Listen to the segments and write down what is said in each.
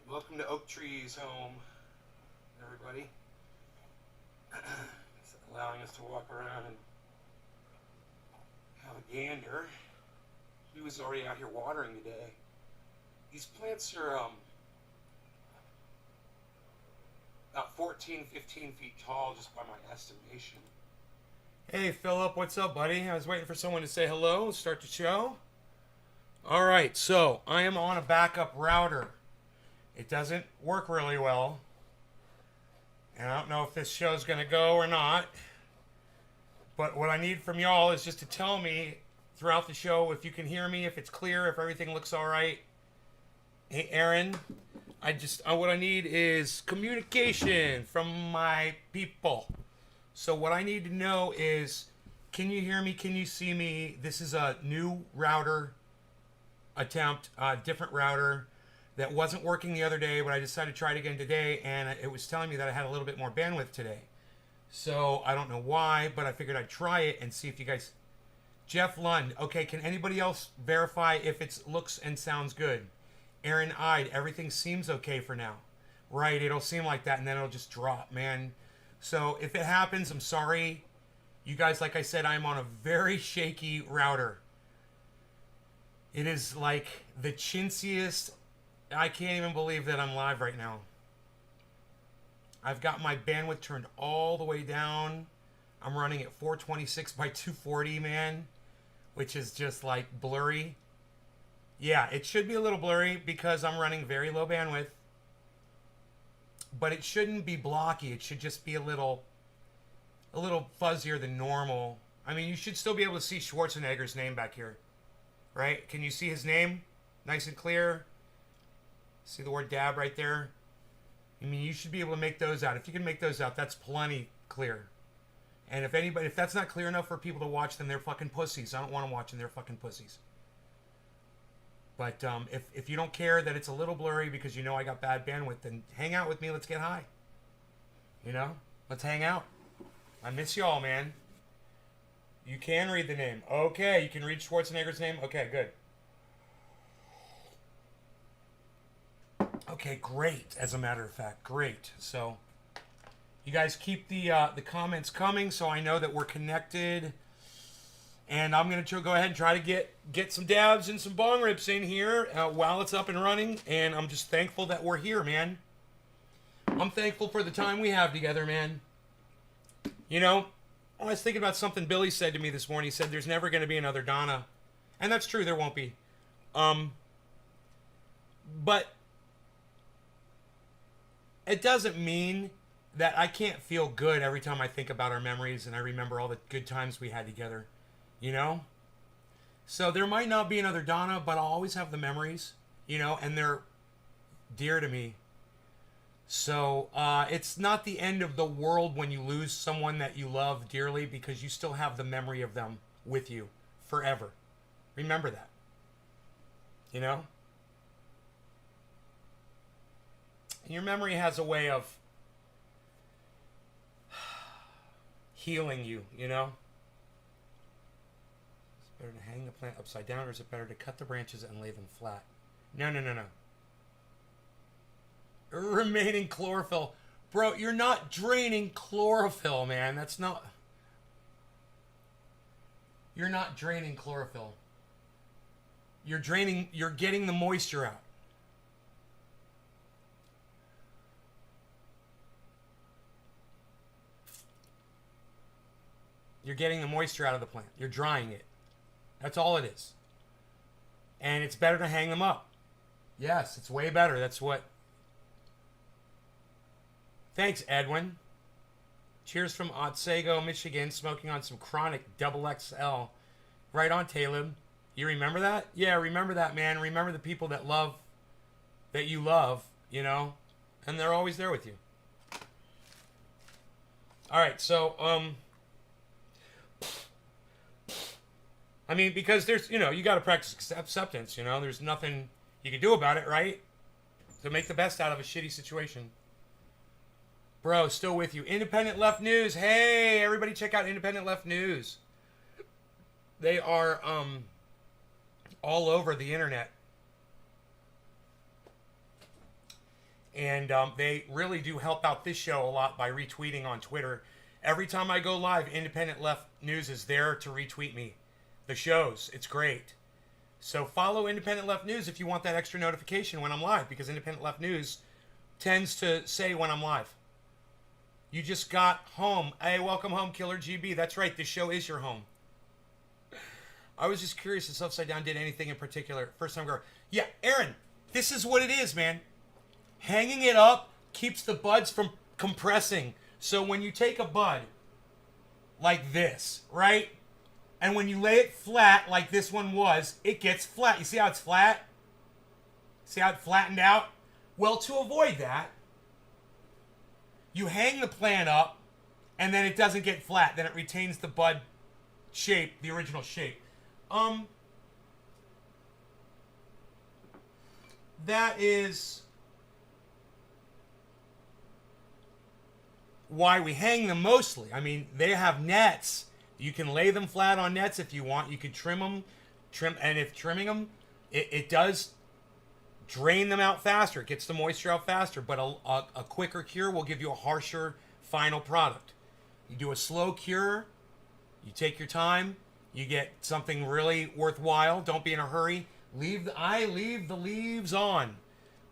Welcome to Oak Tree's home, everybody. It's allowing us to walk around and have a gander. He was already out here watering today. These plants are about 14, 15 feet tall, just by my estimation. Hey, Philip, what's up, buddy? I was waiting for someone to say hello, start the show. All right, so I am on a backup router. It doesn't work really well. And I don't know if this show's going to go or not. But what I need from y'all is just to tell me throughout the show if you can hear me, if it's clear, if everything looks all right. Hey, Aaron, what I need is communication from my people. So what I need to know is, can you hear me? Can you see me? This is a new router attempt, different router that wasn't working the other day, but I decided to try it again today, and it was telling me that I had a little bit more bandwidth today. So I don't know why, but I figured I'd try it and see if you guys... Jeff Lund. Okay, can anybody else verify if it looks and sounds good? Aaron Ide. Everything seems okay for now. Right, it'll seem like that, and then it'll just drop, man. So if it happens, I'm sorry. You guys, like I said, I'm on a very shaky router. It is like the chintziest... I can't even believe that I'm live right now. I've got my bandwidth turned all the way down. I'm running at 426 by 240, man, which is just like blurry. Yeah, it should be a little blurry because I'm running very low bandwidth. But it shouldn't be blocky. It should just be a little fuzzier than normal. I mean, you should still be able to see Schwarzenegger's name back here. Right? Can you see his name? Nice and clear. See the word dab right there? I mean, you should be able to make those out. If you can make those out, that's plenty clear. And if that's not clear enough for people to watch, then they're fucking pussies. I don't want them watching. They're fucking pussies. But if you don't care that it's a little blurry because you know I got bad bandwidth, then hang out with me. Let's get high. You know? Let's hang out. I miss y'all, man. You can read the name. Okay, you can read Schwarzenegger's name? Okay, good. Okay, great. As a matter of fact, great. So, you guys keep the comments coming, so I know that we're connected. And I'm gonna go ahead and try to get some dabs and some bong rips in here while it's up and running. And I'm just thankful that we're here, man. I'm thankful for the time we have together, man. You know, I was thinking about something Billy said to me this morning. He said, "There's never gonna be another Donna," and that's true. There won't be. But it doesn't mean that I can't feel good every time I think about our memories and I remember all the good times we had together, you know? So there might not be another Donna, but I'll always have the memories, you know, and they're dear to me. So it's not the end of the world when you lose someone that you love dearly because you still have the memory of them with you forever. Remember that, you know? And your memory has a way of healing you, you know? Is it better to hang the plant upside down or is it better to cut the branches and lay them flat? No. Remaining chlorophyll. Bro, you're not draining chlorophyll, man. That's not... You're not draining chlorophyll. You're getting the moisture out. You're getting the moisture out of the plant. You're drying it. That's all it is. And it's better to hang them up. Yes, it's way better. That's what... Thanks, Edwin. Cheers from Otsego, Michigan, smoking on some chronic double XL. Right on, Talib. You remember that? Yeah, remember that, man. Remember the people that you love, you know? And they're always there with you. All right, so, I mean, because there's, you know, you got to practice acceptance, you know? There's nothing you can do about it, right? So make the best out of a shitty situation. Bro, still with you. Independent Left News. Hey, everybody check out Independent Left News. They are, all over the internet. And they really do help out this show a lot by retweeting on Twitter. Every time I go live, Independent Left News is there to retweet me. The shows. It's great. So follow Independent Left News if you want that extra notification when I'm live, because Independent Left News tends to say when I'm live. You just got home. Hey, welcome home, Killer GB. That's right. This show is your home. I was just curious if Upside Down did anything in particular. First time girl. Yeah, Aaron, this is what it is, man. Hanging it up keeps the buds from compressing. So when you take a bud like this, right? And when you lay it flat like this one was, it gets flat. You see how it's flat? See how it flattened out? Well, to avoid that, you hang the plant up and then it doesn't get flat. Then it retains the bud shape, the original shape. That is why we hang them mostly. I mean, they have nets. You can lay them flat on nets if you want. You can trim them, and if trimming them, it does drain them out faster. It gets the moisture out faster, but a quicker cure will give you a harsher final product. You do a slow cure, you take your time, you get something really worthwhile. Don't be in a hurry. I leave the leaves on.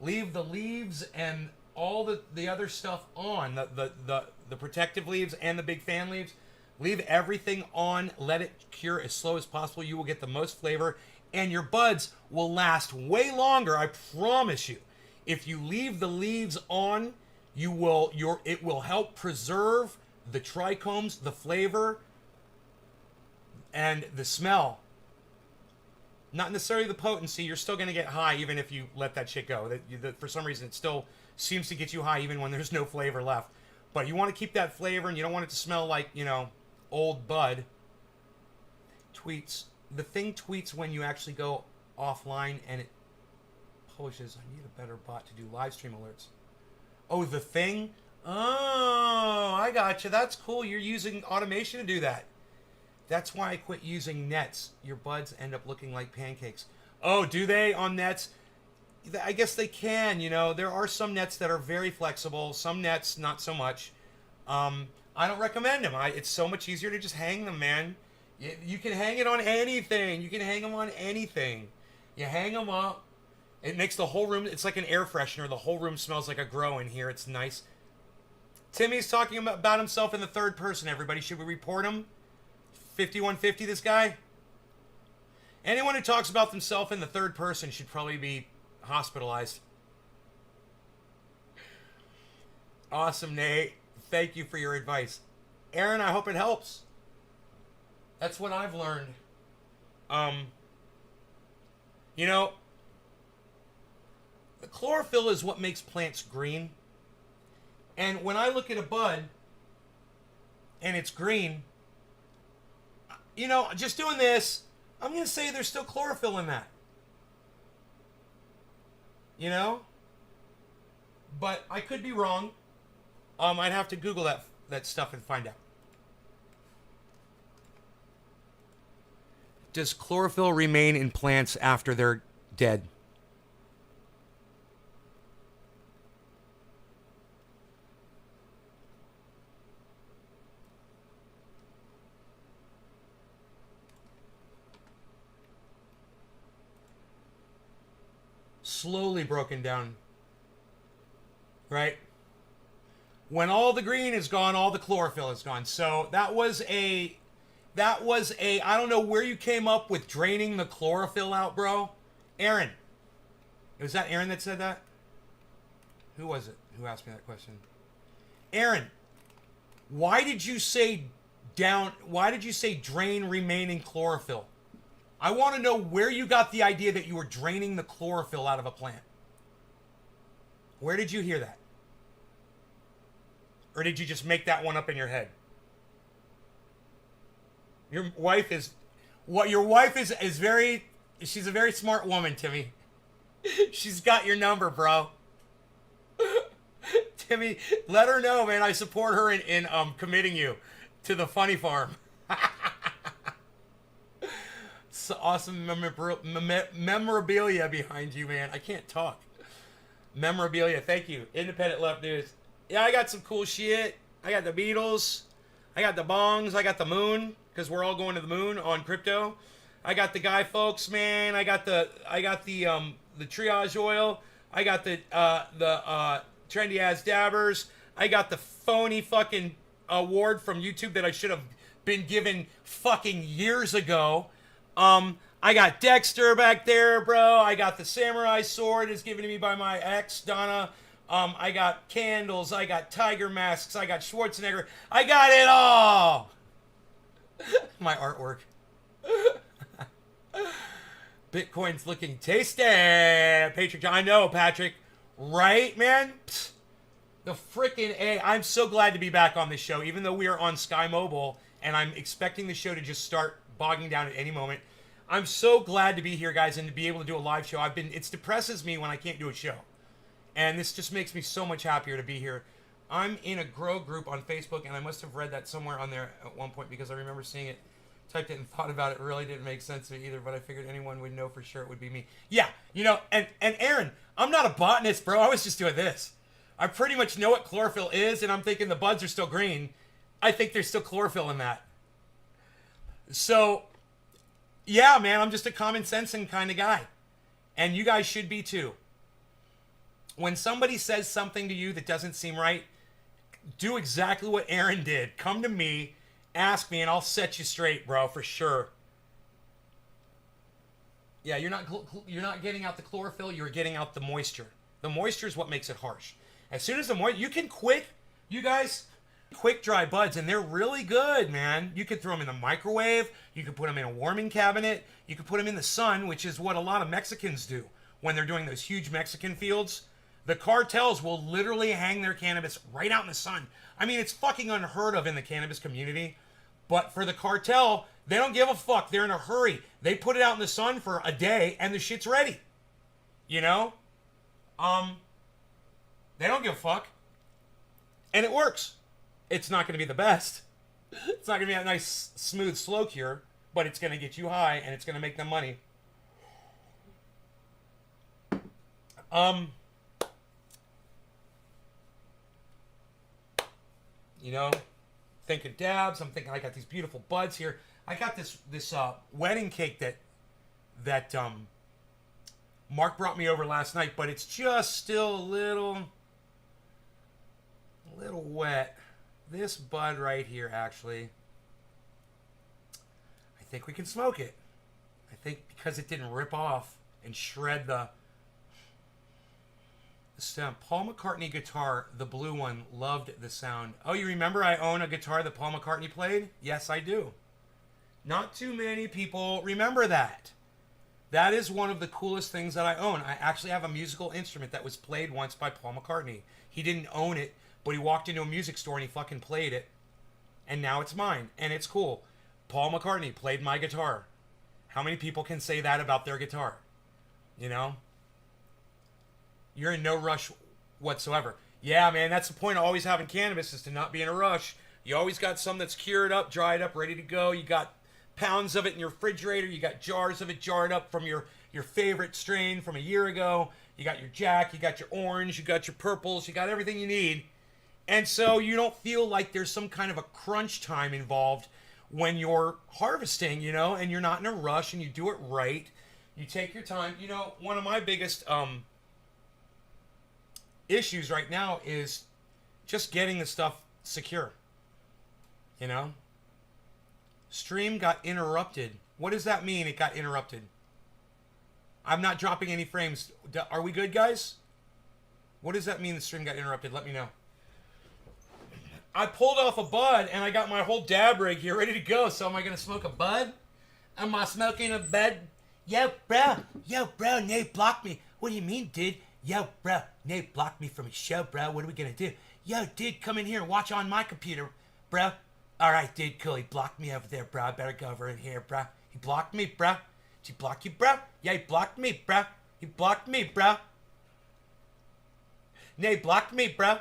Leave the leaves and all the other stuff on. The protective leaves and the big fan leaves. Leave everything on. Let it cure as slow as possible. You will get the most flavor, and your buds will last way longer. I promise you. If you leave the leaves on, it will help preserve the trichomes, the flavor, and the smell. Not necessarily the potency. You're still going to get high even if you let that shit go. For some reason, it still seems to get you high even when there's no flavor left. But you want to keep that flavor, and you don't want it to smell like, old bud. Tweets. The thing tweets when you actually go offline, and it publishes. I need a better bot to do live stream alerts. Oh, the thing? Oh, I got you. That's cool. You're using automation to do that. That's why I quit using nets. Your buds end up looking like pancakes. Oh, do they on nets? I guess they can, There are some nets that are very flexible. Some nets, not so much. I don't recommend them. It's so much easier to just hang them, man. You can hang it on anything. You can hang them on anything. You hang them up. It makes the whole room, it's like an air freshener. The whole room smells like a grow in here. It's nice. Timmy's talking about himself in the third person, everybody. Should we report him? 5150, this guy? Anyone who talks about themselves in the third person should probably be hospitalized. Awesome, Nate. Thank you for your advice. Aaron, I hope it helps. That's what I've learned. The chlorophyll is what makes plants green. And when I look at a bud and it's green, just doing this, I'm going to say there's still chlorophyll in that. But I could be wrong. I'd have to Google that stuff and find out. Does chlorophyll remain in plants after they're dead? Slowly broken down. Right? When all the green is gone, all the chlorophyll is gone. So that was a I don't know where you came up with draining the chlorophyll out, bro. Aaron. Was that Aaron that said that? Who was it who asked me that question? Aaron, why did you say drain remaining chlorophyll? I want to know where you got the idea that you were draining the chlorophyll out of a plant. Where did you hear that? Or did you just make that one up in your head? Your wife is she's a very smart woman, Timmy. She's got your number, bro. Timmy, let her know, man. I support her in committing you to the funny farm. awesome memorabilia behind you, man. I can't talk. Memorabilia, thank you. Independent Left News. Yeah, I got some cool shit. I got the Beatles. I got the bongs. I got the moon, because we're all going to the moon on crypto. I got the Guy Fawkes, man. I got the triage oil. I got the trendy ass dabbers. I got the phony fucking award from YouTube that I should have been given fucking years ago. I got Dexter back there, bro. I got the samurai sword is given to me by my ex, Donna. I got candles. I got tiger masks. I got Schwarzenegger. I got it all. My artwork. Bitcoin's looking tasty. Patrick, I know, Patrick. Right, man? Psst. The freaking A. I'm so glad to be back on this show, even though we are on Sky Mobile, and I'm expecting the show to just start bogging down at any moment. I'm so glad to be here, guys, and to be able to do a live show. It depresses me when I can't do a show. And this just makes me so much happier to be here. I'm in a Grow group on Facebook, and I must have read that somewhere on there at one point because I remember seeing it, typed it, and thought about it. It really didn't make sense to me either, but I figured anyone would know for sure it would be me. Yeah, you know, and Aaron, I'm not a botanist, bro. I was just doing this. I pretty much know what chlorophyll is, and I'm thinking the buds are still green. I think there's still chlorophyll in that. So, yeah, man, I'm just a common sensing kind of guy. And you guys should be too. When somebody says something to you that doesn't seem right, do exactly what Aaron did. Come to me, ask me, and I'll set you straight, bro, for sure. Yeah, you're not getting out the chlorophyll, you're getting out the moisture. The moisture is what makes it harsh. As soon as the moisture, you can quick dry buds, and they're really good, man. You could throw them in the microwave, you could put them in a warming cabinet, you could put them in the sun, which is what a lot of Mexicans do when they're doing those huge Mexican fields. The cartels will literally hang their cannabis right out in the sun. I mean, it's fucking unheard of in the cannabis community. But for the cartel, they don't give a fuck. They're in a hurry. They put it out in the sun for a day, and the shit's ready. You know? They don't give a fuck. And it works. It's not going to be the best. It's not going to be a nice, smooth, slow cure. But it's going to get you high, and it's going to make them money. You know, thinking dabs. I'm thinking I got these beautiful buds here. I got this wedding cake that Mark brought me over last night, but it's just still a little wet. This bud right here, actually, I think we can smoke it. I think because it didn't rip off and shred the stem. Paul McCartney guitar, the blue one, loved the sound. Oh, you remember I own a guitar that Paul McCartney played? Yes, I do. Not too many people remember that. That is one of the coolest things that I own. I actually have a musical instrument that was played once by Paul McCartney. He didn't own it, but he walked into a music store and he fucking played it. And now it's mine, and it's cool. Paul McCartney played my guitar. How many people can say that about their guitar? You know? You're in no rush whatsoever. Yeah, man, that's the point of always having cannabis, is to not be in a rush. You always got some that's cured up, dried up, ready to go. You got pounds of it in your refrigerator. You got jars of it jarred up from your favorite strain from a year ago. You got your Jack, you got your orange, you got your purples, you got everything you need. And so you don't feel like there's some kind of a crunch time involved when you're harvesting, you know, and you're not in a rush and you do it right. You take your time. You know, one of my biggest issues right now is just getting the stuff secure. You know? Stream got interrupted. What does that mean, it got interrupted? I'm not dropping any frames. Are we good, guys? What does that mean, the stream got interrupted? Let me know. I pulled off a bud, and I got my whole dab rig here ready to go. So am I going to smoke a bud? Am I smoking a bud? Yo, bro, Nate blocked me. What do you mean, dude? Yo, bro, Nate blocked me from his show, bro. What are we going to do? Yo, dude, come in here and watch on my computer, bro. All right, dude, cool. He blocked me over there, bro. I better go over in here, bro. He blocked me, bro. Did he block you, bro? Yeah, he blocked me, bro. He blocked me, bro. Nate blocked me, bro.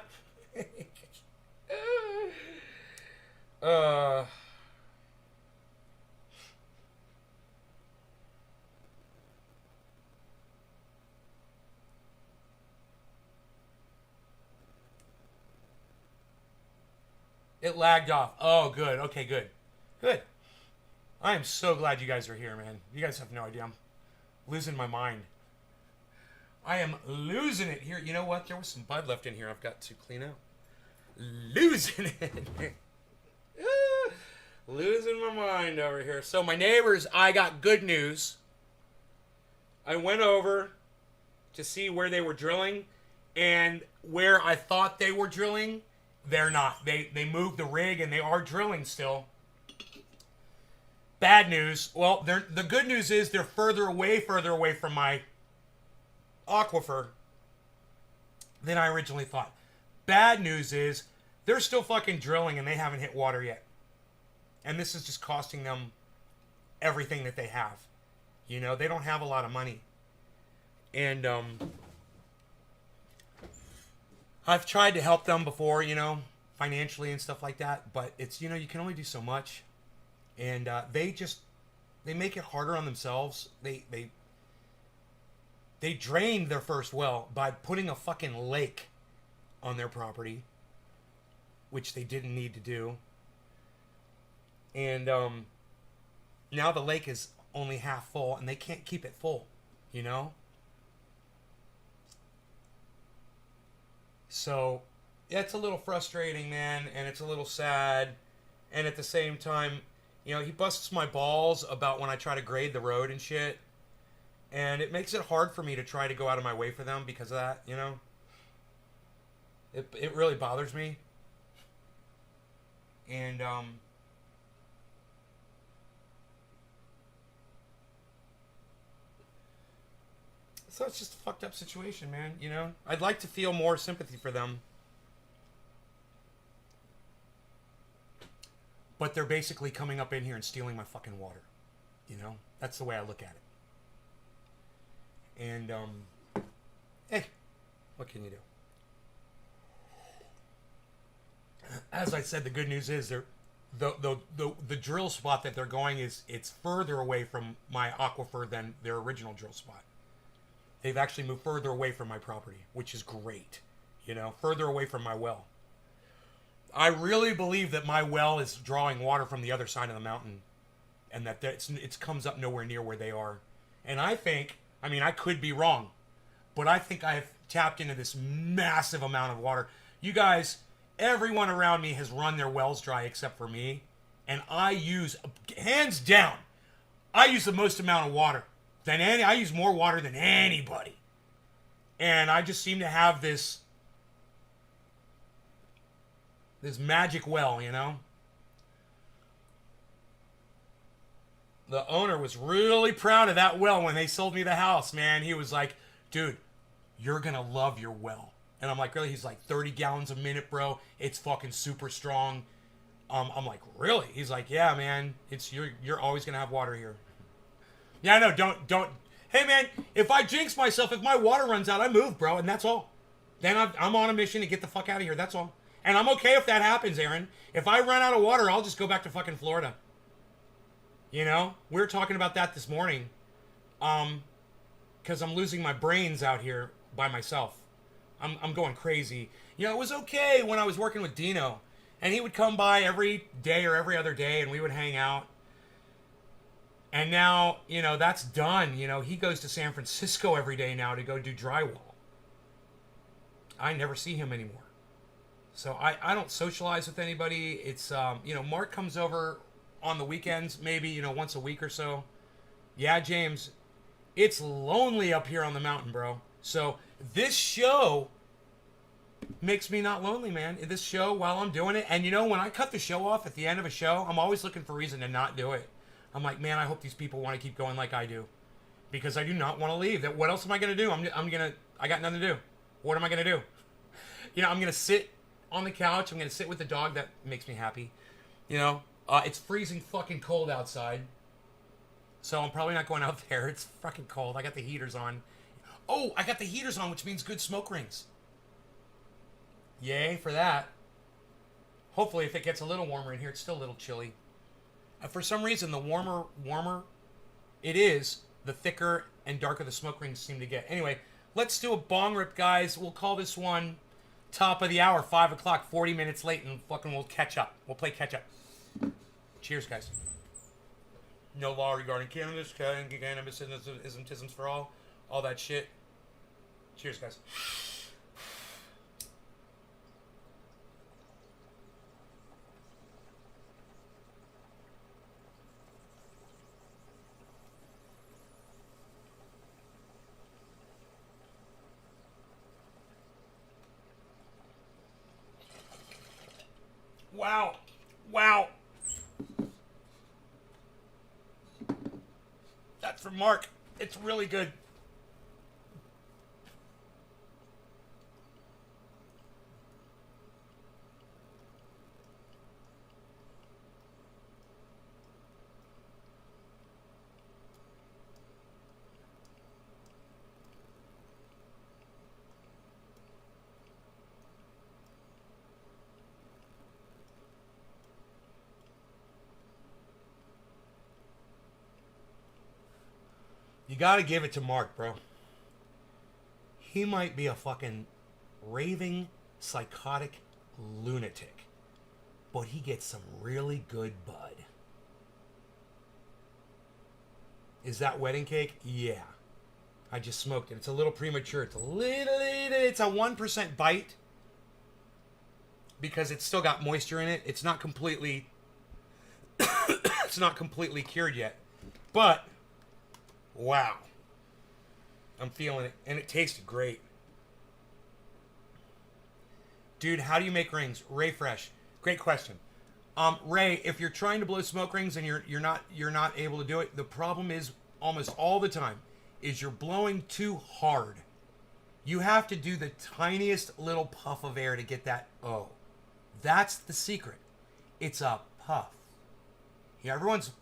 It lagged off. Oh, good. Okay, good. Good. I am so glad you guys are here, man. You guys have no idea. I'm losing my mind. I am losing it here. You know what? There was some Bud left in here I've got to clean out. Losing it. Losing my mind over here. So my neighbors, I got good news. I went over to see where they were drilling, and where I thought they were drilling, they're not. They moved the rig, and they are drilling still. Bad news. Well, the good news is they're further away from my aquifer than I originally thought. Bad news is they're still fucking drilling, and they haven't hit water yet. And this is just costing them everything that they have. You know, they don't have a lot of money. And I've tried to help them before, you know, financially and stuff like that. But it's, you know, you can only do so much. And they make it harder on themselves. They drained their first well by putting a fucking lake on their property, which they didn't need to do. And now the lake is only half full, and they can't keep it full, you know? So, yeah, it's a little frustrating, man, and it's a little sad. And at the same time, you know, he busts my balls about when I try to grade the road and shit. And it makes it hard for me to try to go out of my way for them because of that, you know? It really bothers me. And, so it's just a fucked up situation, man, you know? I'd like to feel more sympathy for them. But they're basically coming up in here and stealing my fucking water. You know? That's the way I look at it. And, hey, what can you do? As I said, the good news is the drill spot that they're going it's further away from my aquifer than their original drill spot. They've actually moved further away from my property, which is great. You know, further away from my well. I really believe that my well is drawing water from the other side of the mountain, and that it comes up nowhere near where they are. And I think, I mean, I could be wrong, but I think I have tapped into this massive amount of water. You guys, everyone around me has run their wells dry except for me, and I use, hands down, I use the most amount of water. I use more water than anybody. And I just seem to have this magic well, you know? The owner was really proud of that well when they sold me the house, man. He was like, dude, you're gonna love your well. And I'm like, really? He's like, 30 gallons a minute, bro. It's fucking super strong. I'm like, really? He's like, yeah, man. You're always gonna have water here. Yeah, no, don't. Hey, man, if I jinx myself, if my water runs out, I move, bro, and that's all. Then I'm on a mission to get the fuck out of here, that's all. And I'm okay if that happens, Aaron. If I run out of water, I'll just go back to fucking Florida. You know? We were talking about that this morning. Because I'm losing my brains out here by myself. I'm going crazy. You know, it was okay when I was working with Dino. And he would come by every day or every other day, and we would hang out. And now, you know, that's done. You know, he goes to San Francisco every day now to go do drywall. I never see him anymore. So I don't socialize with anybody. It's, you know, Mark comes over on the weekends, maybe, you know, once a week or so. Yeah, James, it's lonely up here on the mountain, bro. So this show makes me not lonely, man. This show, while I'm doing it, and you know, when I cut the show off at the end of a show, I'm always looking for a reason to not do it. I'm like, man, I hope these people want to keep going like I do, because I do not want to leave. What else am I gonna do? I got nothing to do. What am I gonna do? You know, I'm gonna sit on the couch. I'm gonna sit with the dog. That makes me happy. You know, it's freezing fucking cold outside, so I'm probably not going out there. It's fucking cold. I got the heaters on. Oh, I got the heaters on, which means good smoke rings. Yay for that. Hopefully, if it gets a little warmer in here, it's still a little chilly. For some reason, the warmer it is, the thicker and darker the smoke rings seem to get. Anyway, let's do a bong rip, guys. We'll call this one Top of the hour, 5 o'clock, 40 minutes late, and fucking we'll catch up. We'll play catch up. Cheers, guys. No law regarding cannabis, isms for all that shit. Cheers, guys. Wow. Wow. That's from Mark. It's really good. You gotta give it to Mark, bro. He might be a fucking raving, psychotic lunatic, but he gets some really good bud. Is that wedding cake? Yeah. I just smoked it. It's a little premature. It's a 1% bite because it's still got moisture in it. It's not completely it's not completely cured yet. But wow. I'm feeling it. And it tasted great. Dude, how do you make rings? Ray Fresh. Great question. Ray, if you're trying to blow smoke rings and you're not able to do it, the problem is almost all the time is you're blowing too hard. You have to do the tiniest little puff of air to get that O. That's the secret. It's a puff. Yeah, everyone's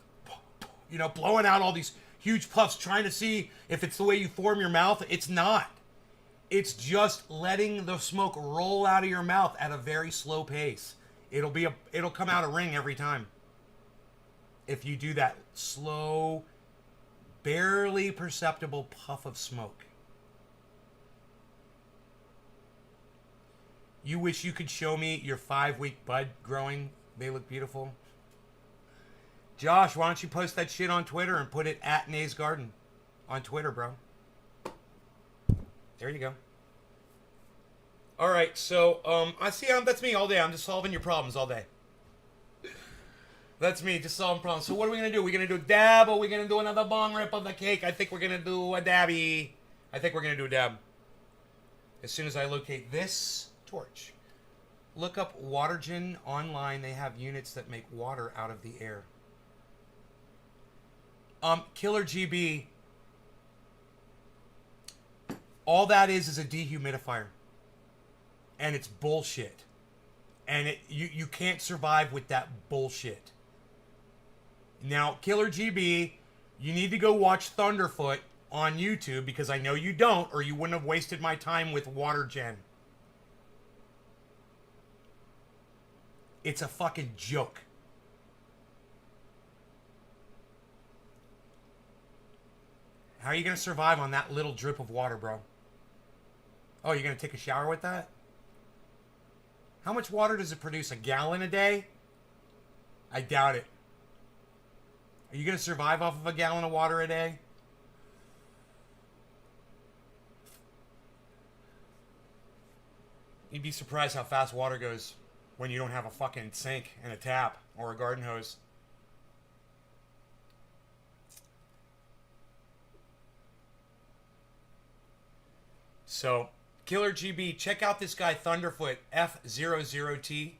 blowing out all these huge puffs trying to see if it's the way you form your mouth. It's not. It's just letting the smoke roll out of your mouth at a very slow pace. It'll come out a ring every time. If you do that slow, barely perceptible puff of smoke. You wish you could show me your 5-week bud growing. They look beautiful. Josh, why don't you post that shit on Twitter and put it at Nay's Garden on Twitter, bro. There you go. All right, so that's me all day. I'm just solving your problems all day. That's me, just solving problems. So what are we gonna do? We're gonna do a dab, or we're gonna do another bong rip of the cake? I think we're gonna do a dabby. I think we're gonna do a dab. As soon as I locate this torch, look up Watergen online. They have units that make water out of the air. Killer GB. All that is a dehumidifier. And it's bullshit. And you can't survive with that bullshit. Now, Killer GB, you need to go watch Thunderfoot on YouTube, because I know you don't, or you wouldn't have wasted my time with Watergen. It's a fucking joke. How are you going to survive on that little drip of water, bro? Oh, you're going to take a shower with that? How much water does it produce? A gallon a day? I doubt it. Are you going to survive off of a gallon of water a day? You'd be surprised how fast water goes when you don't have a fucking sink and a tap or a garden hose. So, Killer GB, check out this guy Thunderfoot, F00T.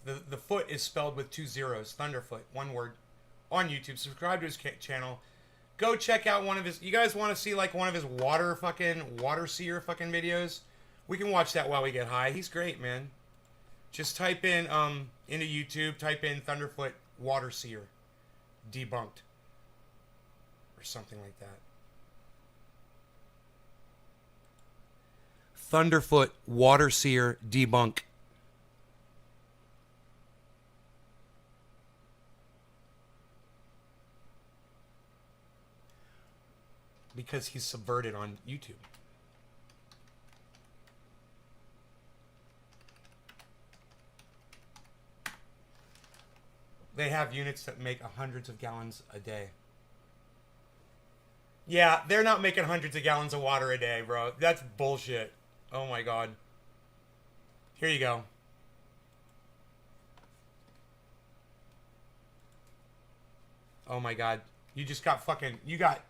The foot is spelled with 2 zeros. Thunderfoot, one word. On YouTube. Subscribe to his channel. Go check out one of his... You guys want to see like one of his water seer fucking videos? We can watch that while we get high. He's great, man. Just type in into YouTube, type in Thunderfoot water seer debunked or something like that. Thunderfoot water seer debunk. Because he's subverted on YouTube. They have units that make hundreds of gallons a day. Yeah, they're not making hundreds of gallons of water a day, bro. That's bullshit. Oh my god. Here you go. Oh my god. You just got fucking... You got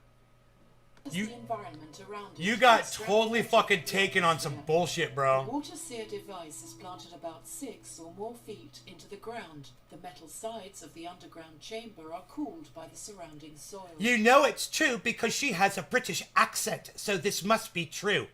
totally fucking taken on some bullshit, bro. The water seer device is planted about 6 or more feet into the ground. The metal sides of the underground chamber are cooled by the surrounding soil. You know it's true because she has a British accent, so this must be true.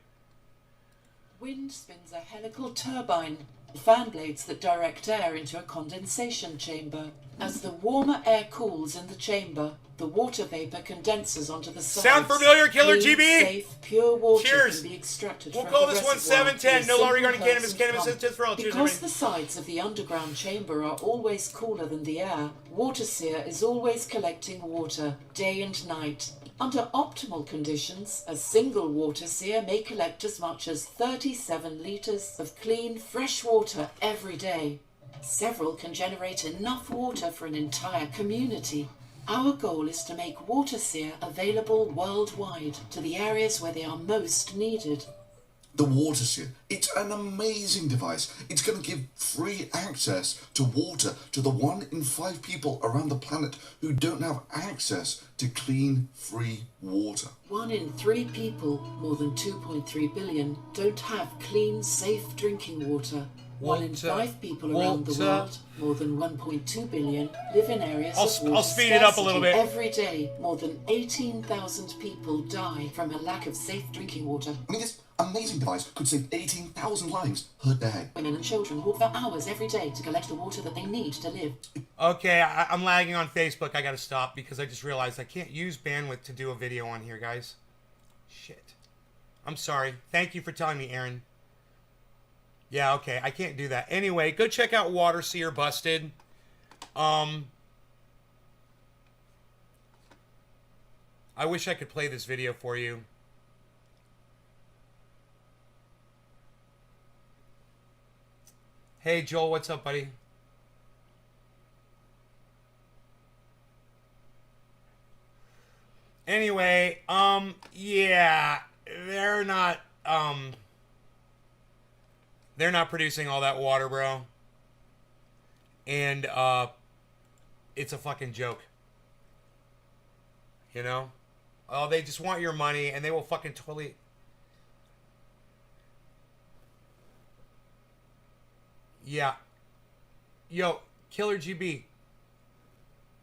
Wind spins a helical turbine, fan blades that direct air into a condensation chamber. As the warmer air cools in the chamber, the water vapor condenses onto the sides. Sound familiar, Killer Clean, GB? Safe, pure water Cheers. can be extracted We'll from call the this one reservoir 710. No longer regarding through a cannabis. simple Cannabis pump. is for all. Cheers, Because everybody. the sides of the underground chamber are always cooler than the air, Water Seer is always collecting water, day and night. Under optimal conditions, a single Water Seer may collect as much as 37 litres of clean, fresh water every day. Several can generate enough water for an entire community. Our goal is to make Water Seer available worldwide to the areas where they are most needed. The Water Seer, it's an amazing device. It's going to give free access to water to the 1 in 5 people around the planet who don't have access to clean, free water. 1 in 3 people, more than 2.3 billion, don't have clean, safe drinking water. 1 in 5 people around the world, more than 1.2 billion, live in areas of water I'll speed it up a little bit. Every day, more than 18,000 people die from a lack of safe drinking water. I mean, this amazing device could save 18,000 lives per day. Women and children walk for hours every day to collect the water that they need to live. Okay, I'm lagging on Facebook. I gotta stop because I just realized I can't use bandwidth to do a video on here, guys. Shit. I'm sorry. Thank you for telling me, Aaron. Yeah, okay, I can't do that. Anyway, go check out Water Seer Busted. I wish I could play this video for you. Hey, Joel, what's up, buddy? Anyway, yeah, they're not producing all that water, bro. And, it's a fucking joke. You know? Oh, they just want your money, and they will fucking totally... Yeah. Yo, Killer GB.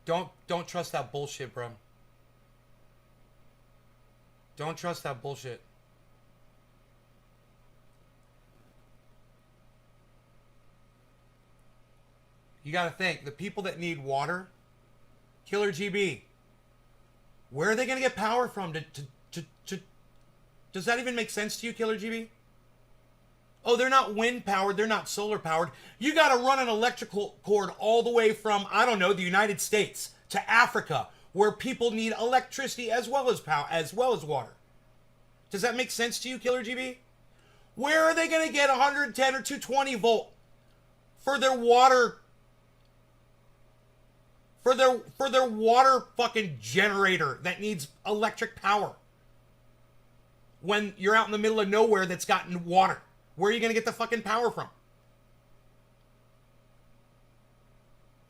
Don't trust that bullshit, bro. Don't trust that bullshit. You gotta think, the people that need water, Killer GB, where are they gonna get power from? Does that even make sense to you, Killer GB? Oh, they're not wind powered, they're not solar powered. You gotta run an electrical cord all the way from, I don't know, the United States to Africa, where people need electricity as well as power, as well as water. Does that make sense to you, Killer GB? Where are they gonna get 110 or 220 volt for their water? For their water fucking generator that needs electric power. When you're out in the middle of nowhere that's gotten water. Where are you going to get the fucking power from?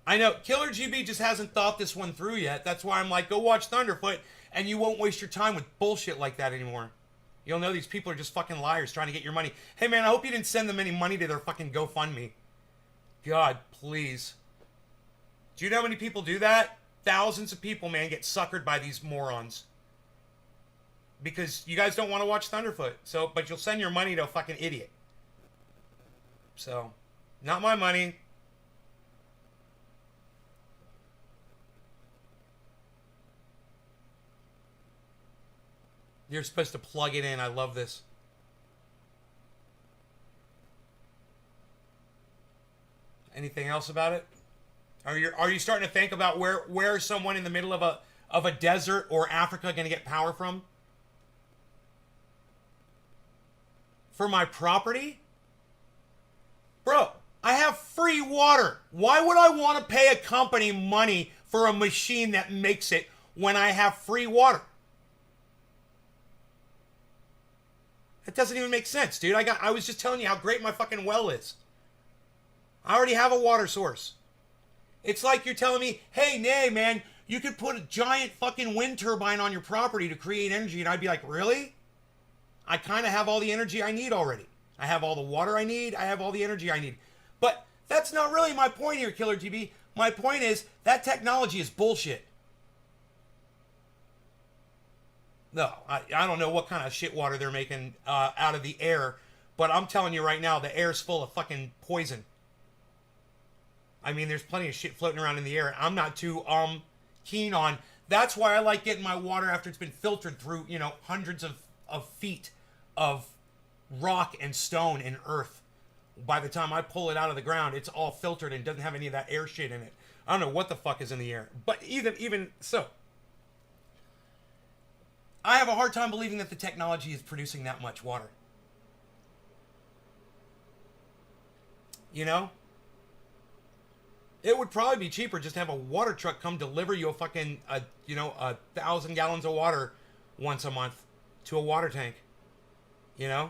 I know, Killer GB just hasn't thought this one through yet. That's why I'm like, go watch Thunderfoot and you won't waste your time with bullshit like that anymore. You'll know these people are just fucking liars trying to get your money. Hey man, I hope you didn't send them any money to their fucking GoFundMe. God, please. Do you know how many people do that? Thousands of people, man, get suckered by these morons. Because you guys don't want to watch Thunderfoot. So, but you'll send your money to a fucking idiot. So, not my money. You're supposed to plug it in. I love this. Anything else about it? Are you starting to think about where someone in the middle of a desert or Africa going to get power from? For my property? Bro, I have free water. Why would I want to pay a company money for a machine that makes it when I have free water? It doesn't even make sense, dude. I was just telling you how great my fucking well is. I already have a water source. It's like you're telling me, hey, nay, man, you could put a giant fucking wind turbine on your property to create energy. And I'd be like, really? I kind of have all the energy I need already. I have all the water I need. I have all the energy I need. But that's not really my point here, Killer TV. My point is that technology is bullshit. No, I don't know what kind of shit water they're making out of the air, but I'm telling you right now, the air's full of fucking poison. I mean, there's plenty of shit floating around in the air. I'm not too keen on. That's why I like getting my water after it's been filtered through, hundreds of feet of rock and stone and earth. By the time I pull it out of the ground, it's all filtered and doesn't have any of that air shit in it. I don't know what the fuck is in the air. But even so, I have a hard time believing that the technology is producing that much water. It would probably be cheaper just to have a water truck come deliver you a fucking, 1,000 gallons of water once a month to a water tank. Why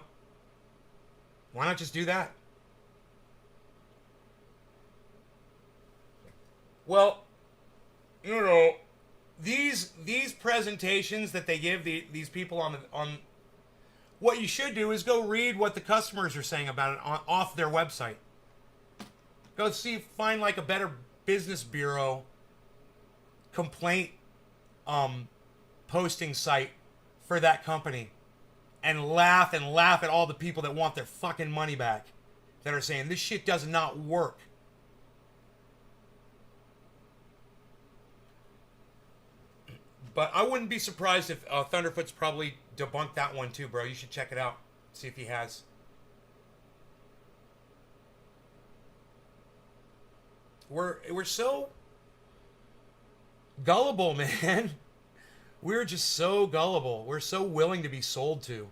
not just do that? Well, these presentations that they give these people on what you should do is go read what the customers are saying about it off their website. Go find like a Better Business Bureau complaint posting site for that company and laugh at all the people that want their fucking money back, that are saying this shit does not work. But I wouldn't be surprised if Thunderfoot's probably debunked that one too, bro. You should check it out. See if he has. We're so gullible, man. We're just so gullible. We're so willing to be sold to.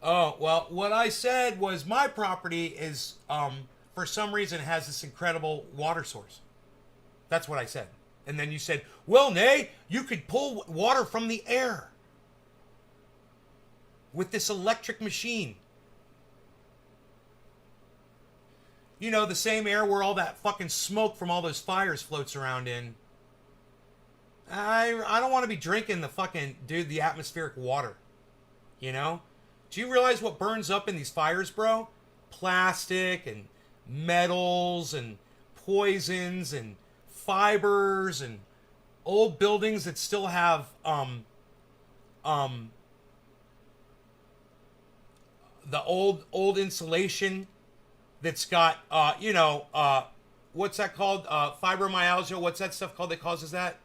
Oh, well, what I said was my property is, for some reason, has this incredible water source. That's what I said. And then you said, well, Nay, you could pull water from the air with this electric machine. The same air where all that fucking smoke from all those fires floats around in. I don't want to be drinking the atmospheric water. Do you realize what burns up in these fires, bro? Plastic and metals and poisons and fibers and old buildings that still have the old insulation that's got what's that called? Fibromyalgia. What's that stuff called that causes that?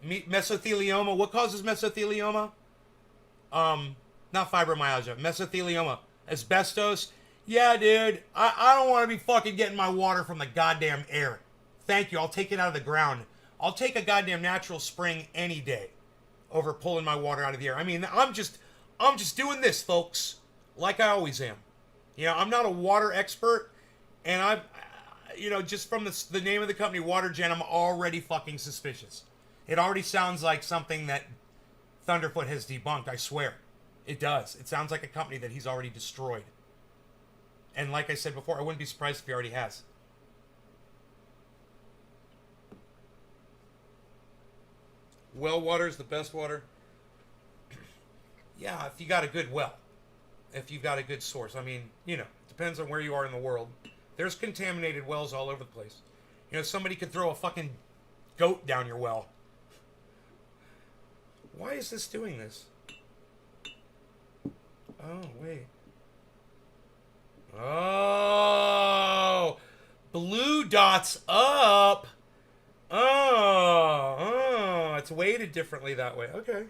Mesothelioma. What causes mesothelioma? Not fibromyalgia, mesothelioma, asbestos. Yeah, dude, I don't want to be fucking getting my water from the goddamn air. Thank you, I'll take it out of the ground. I'll take a goddamn natural spring any day over pulling my water out of the air. I mean, I'm just doing this, folks, like I always am. I'm not a water expert, and I've, just from the name of the company, WaterGen, I'm already fucking suspicious. It already sounds like something that Thunderfoot has debunked, I swear. It does. It sounds like a company that he's already destroyed. And like I said before, I wouldn't be surprised if he already has. Well water is the best water. Yeah, if you got a good well. If you've got a good source. I mean, it depends on where you are in the world. There's contaminated wells all over the place. Somebody could throw a fucking goat down your well. Why is this doing this? Oh, wait. Oh! Blue dots up! Oh, it's weighted differently that way. Okay.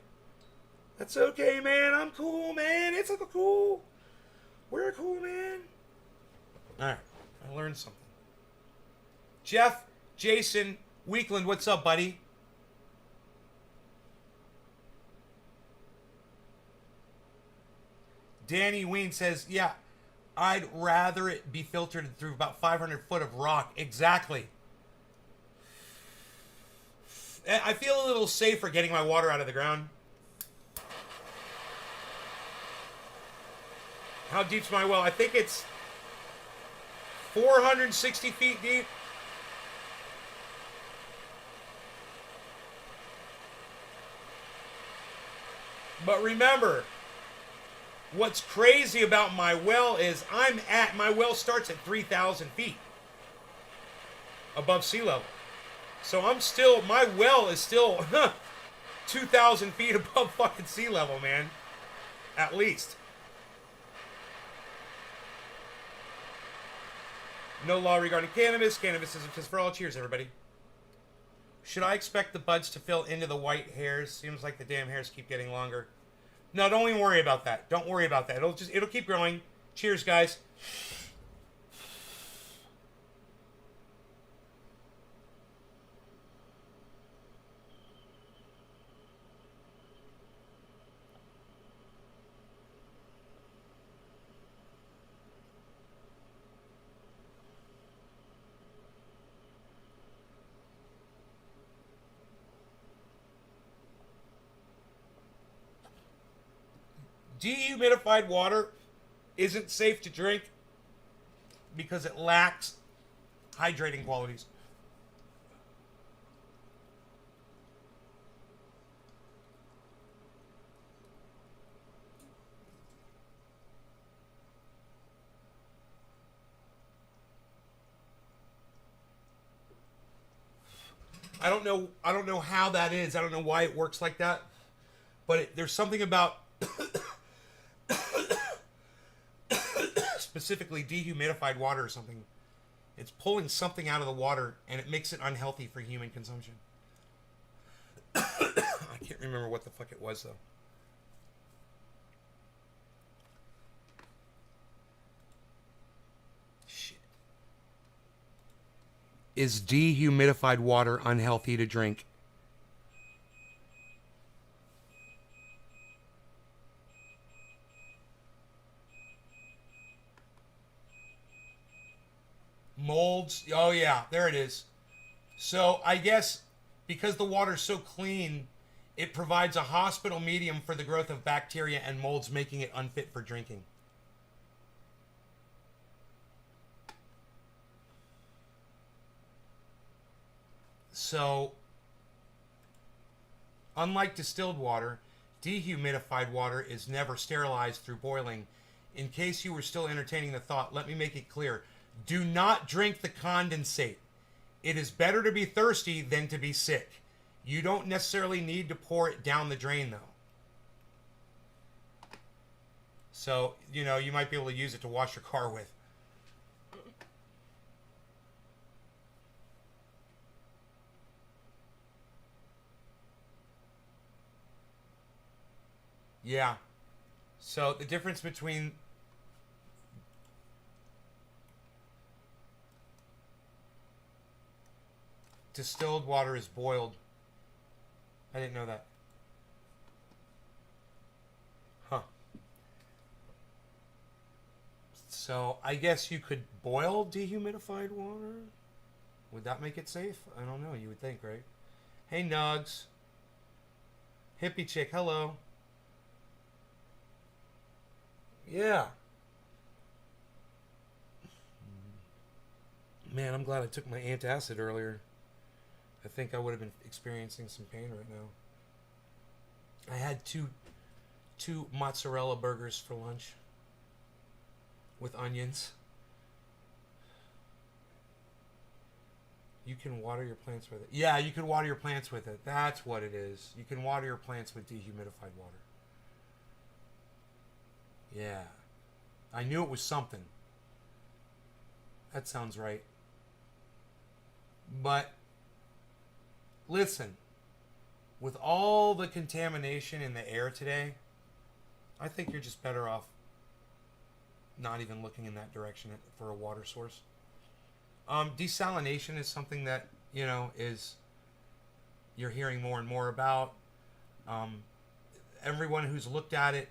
That's okay, man. I'm cool, man. It's cool. We're cool, man. All right, I learned something. Jeff, Jason, Weekland, what's up, buddy? Danny Ween says, yeah, I'd rather it be filtered through about 500 foot of rock. Exactly. I feel a little safer getting my water out of the ground. How deep's my well? I think it's 460 feet deep. But remember, what's crazy about my well is my well starts at 3,000 feet above sea level. So my well is still 2,000 feet above fucking sea level, man. At least. No law regarding cannabis. Cannabis is just for all. Cheers, everybody. Should I expect the buds to fill into the white hairs? Seems like the damn hairs keep getting longer. No, don't even worry about that. Don't worry about that. It'll keep growing. Cheers, guys. Dehumidified water isn't safe to drink because it lacks hydrating qualities. I don't know how that is. I don't know why it works like that. But there's something about specifically dehumidified water or something. It's pulling something out of the water and it makes it unhealthy for human consumption. I can't remember what the fuck it was though. Shit. Is dehumidified water unhealthy to drink? Molds. Oh, yeah. There it is. So, I guess because the water's so clean, it provides a hospital medium for the growth of bacteria and molds, making it unfit for drinking. So, unlike distilled water, dehumidified water is never sterilized through boiling. In case you were still entertaining the thought, let me make it clear. Do not drink the condensate. It is better to be thirsty than to be sick. You don't necessarily need to pour it down the drain, though. So, you might be able to use it to wash your car with. Yeah. So, the difference between distilled water is boiled. I didn't know that. Huh. So, I guess you could boil dehumidified water? Would that make it safe? I don't know. You would think, right? Hey, Nugs. Hippie chick, hello. Yeah. Man, I'm glad I took my antacid earlier. I think I would have been experiencing some pain right now. I had two mozzarella burgers for lunch with onions. You can water your plants with it. Yeah, you can water your plants with it. That's what it is. You can water your plants with dehumidified water. Yeah. I knew it was something. That sounds right. But listen, with all the contamination in the air today, I think you're just better off not even looking in that direction for a water source. Desalination is something that, you know, is you're hearing more and more about. Everyone who's looked at it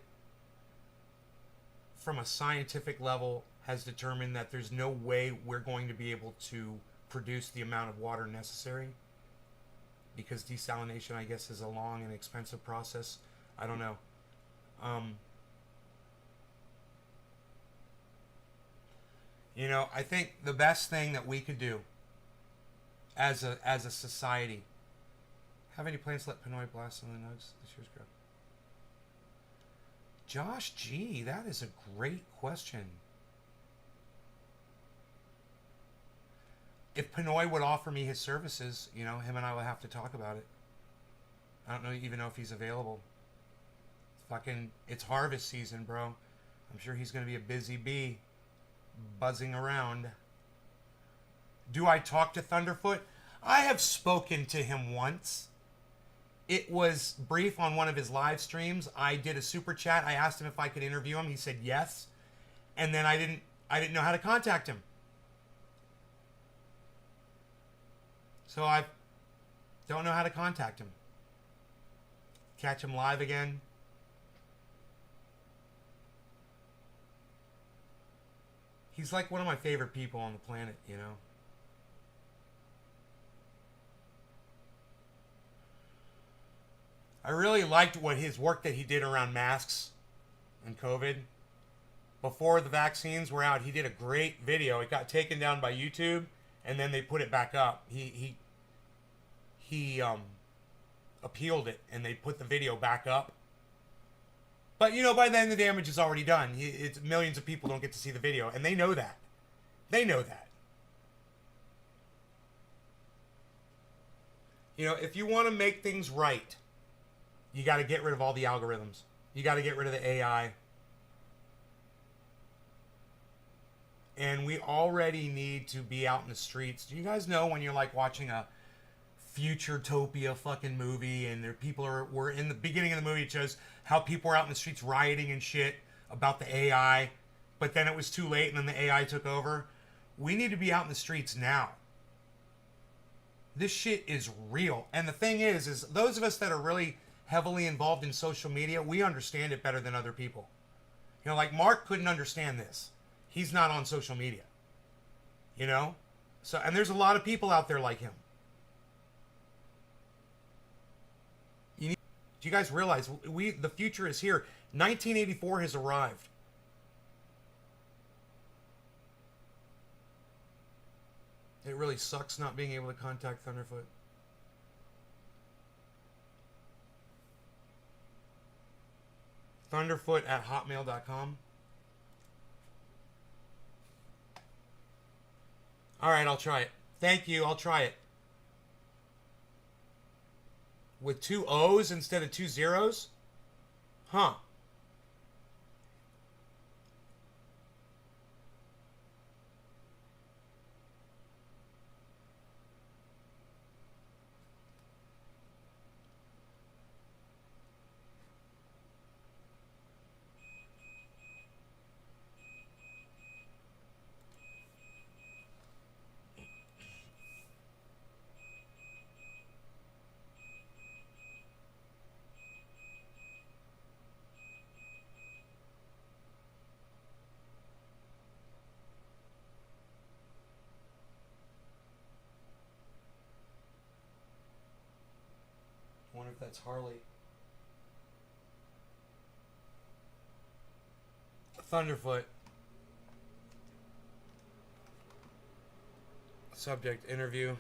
from a scientific level has determined that there's no way we're going to be able to produce the amount of water necessary, because desalination, I guess, is a long and expensive process. I don't know. You know, I think the best thing that we could do as a society. Have any plans to let Pinoy blast on the nugs this year's growth? Josh G, that is a great question. If Pinoy would offer me his services, you know, him and I will have to talk about it. I don't even know if he's available. It's harvest season, bro. I'm sure he's going to be a busy bee buzzing around. Do I talk to Thunderfoot? I have spoken to him once. It was brief on one of his live streams. I did a super chat. I asked him if I could interview him. He said yes. And then I didn't know how to contact him. So I don't know how to contact him. Catch him live again. He's like one of my favorite people on the planet, you know. I really liked his work that he did around masks and COVID. Before the vaccines were out, he did a great video. It got taken down by YouTube, and then they put it back up. He appealed it, and they put the video back up. But, you know, by then the damage is already done. It's millions of people don't get to see the video, and they know that. They know that. You know, if you want to make things right, you got to get rid of all the algorithms. You got to get rid of the AI. And we already need to be out in the streets. Do you guys know when you're like watching a Futuretopia fucking movie and were in the beginning of the movie, it shows how people were out in the streets rioting and shit about the AI, but then it was too late and then the AI took over? We need to be out in the streets now. This shit is real. And the thing is those of us that are really heavily involved in social media, we understand it better than other people. You know, like Mark couldn't understand this. He's not on social media. You know? So, and there's a lot of people out there like him. Do you guys realize the future is here? 1984 has arrived. It really sucks not being able to contact Thunderfoot. Thunderfoot@hotmail.com. All right, I'll try it. Thank you. I'll try it. With 2 O's instead of 2 zeros? Huh. I wonder if that's Harley. Thunderfoot. Subject, interview.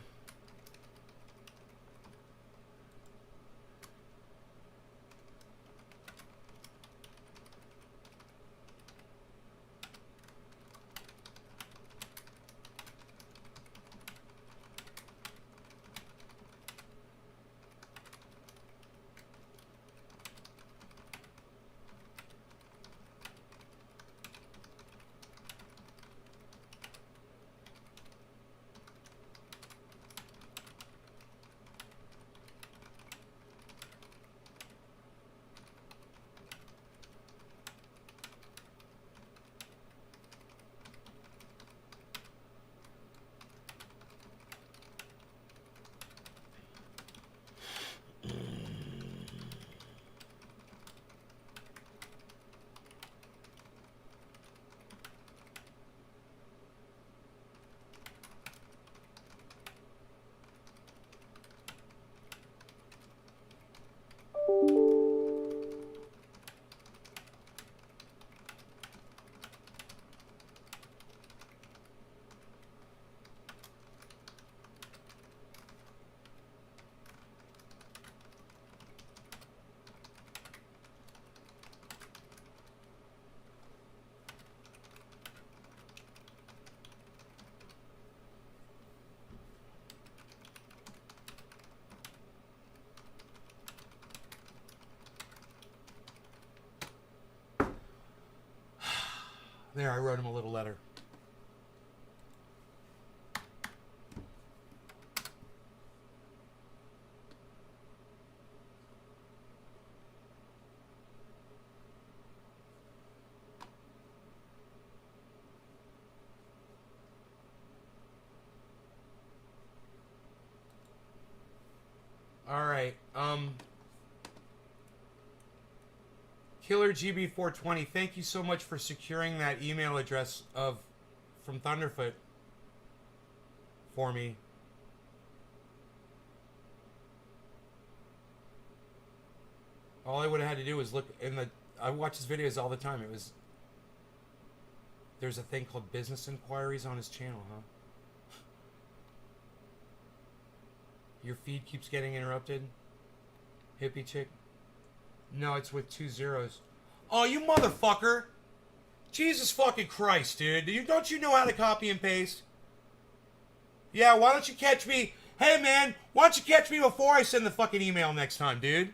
There, I wrote him a little letter. All right. Killer GB420, thank you so much for securing that email address from Thunderfoot for me. All I would have had to do was look in the... I watch his videos all the time. There's a thing called business inquiries on his channel, huh? Your feed keeps getting interrupted? Hippie chick? No, it's with 2 zeros. Oh, you motherfucker! Jesus fucking Christ, dude. Don't you know how to copy and paste? Yeah, why don't you catch me... Hey, man, why don't you catch me before I send the fucking email next time, dude?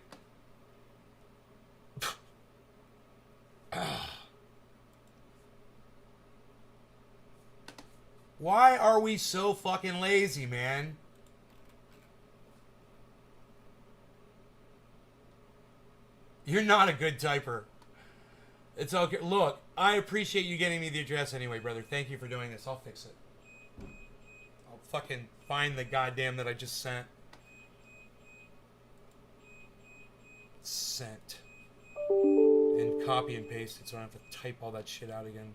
Why are we so fucking lazy, man? You're not a good typer. It's okay. Look, I appreciate you getting me the address anyway, brother. Thank you for doing this. I'll fix it. I'll fucking find the goddamn that I just sent. Sent. And copy and paste it so I don't have to type all that shit out again.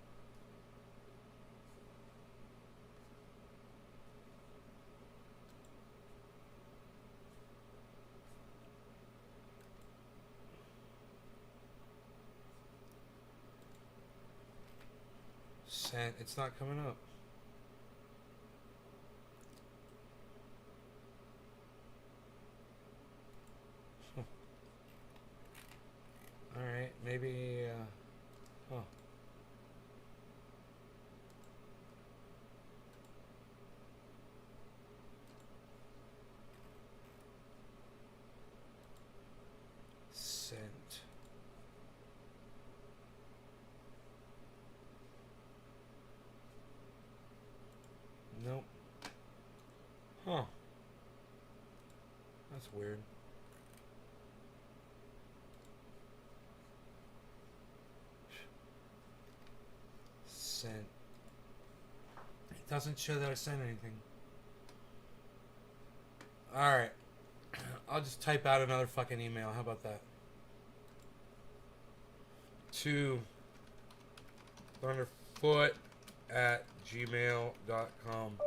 Sent. It's not coming up. Huh. Alright, maybe, huh. Sent. Nope. Huh. That's weird. Sent. It doesn't show that I sent anything. Alright. I'll just type out another fucking email. How about that? To thunderfoot@gmail.com.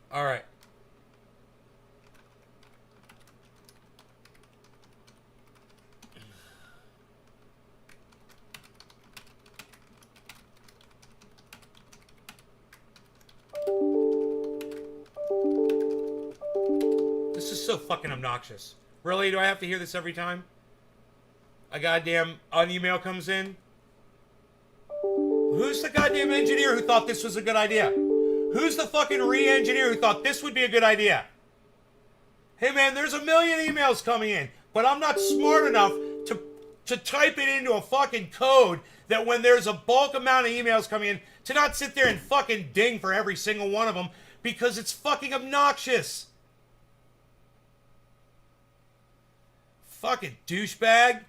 All right. This is so fucking obnoxious. Really? Do I have to hear this every time? A goddamn an email comes in? Who's the goddamn engineer who thought this was a good idea? Who's the fucking re-engineer who thought this would be a good idea? Hey man, there's a million emails coming in, but I'm not smart enough to type it into a fucking code that when there's a bulk amount of emails coming in, to not sit there and fucking ding for every single one of them, because it's fucking obnoxious. Fucking douchebag.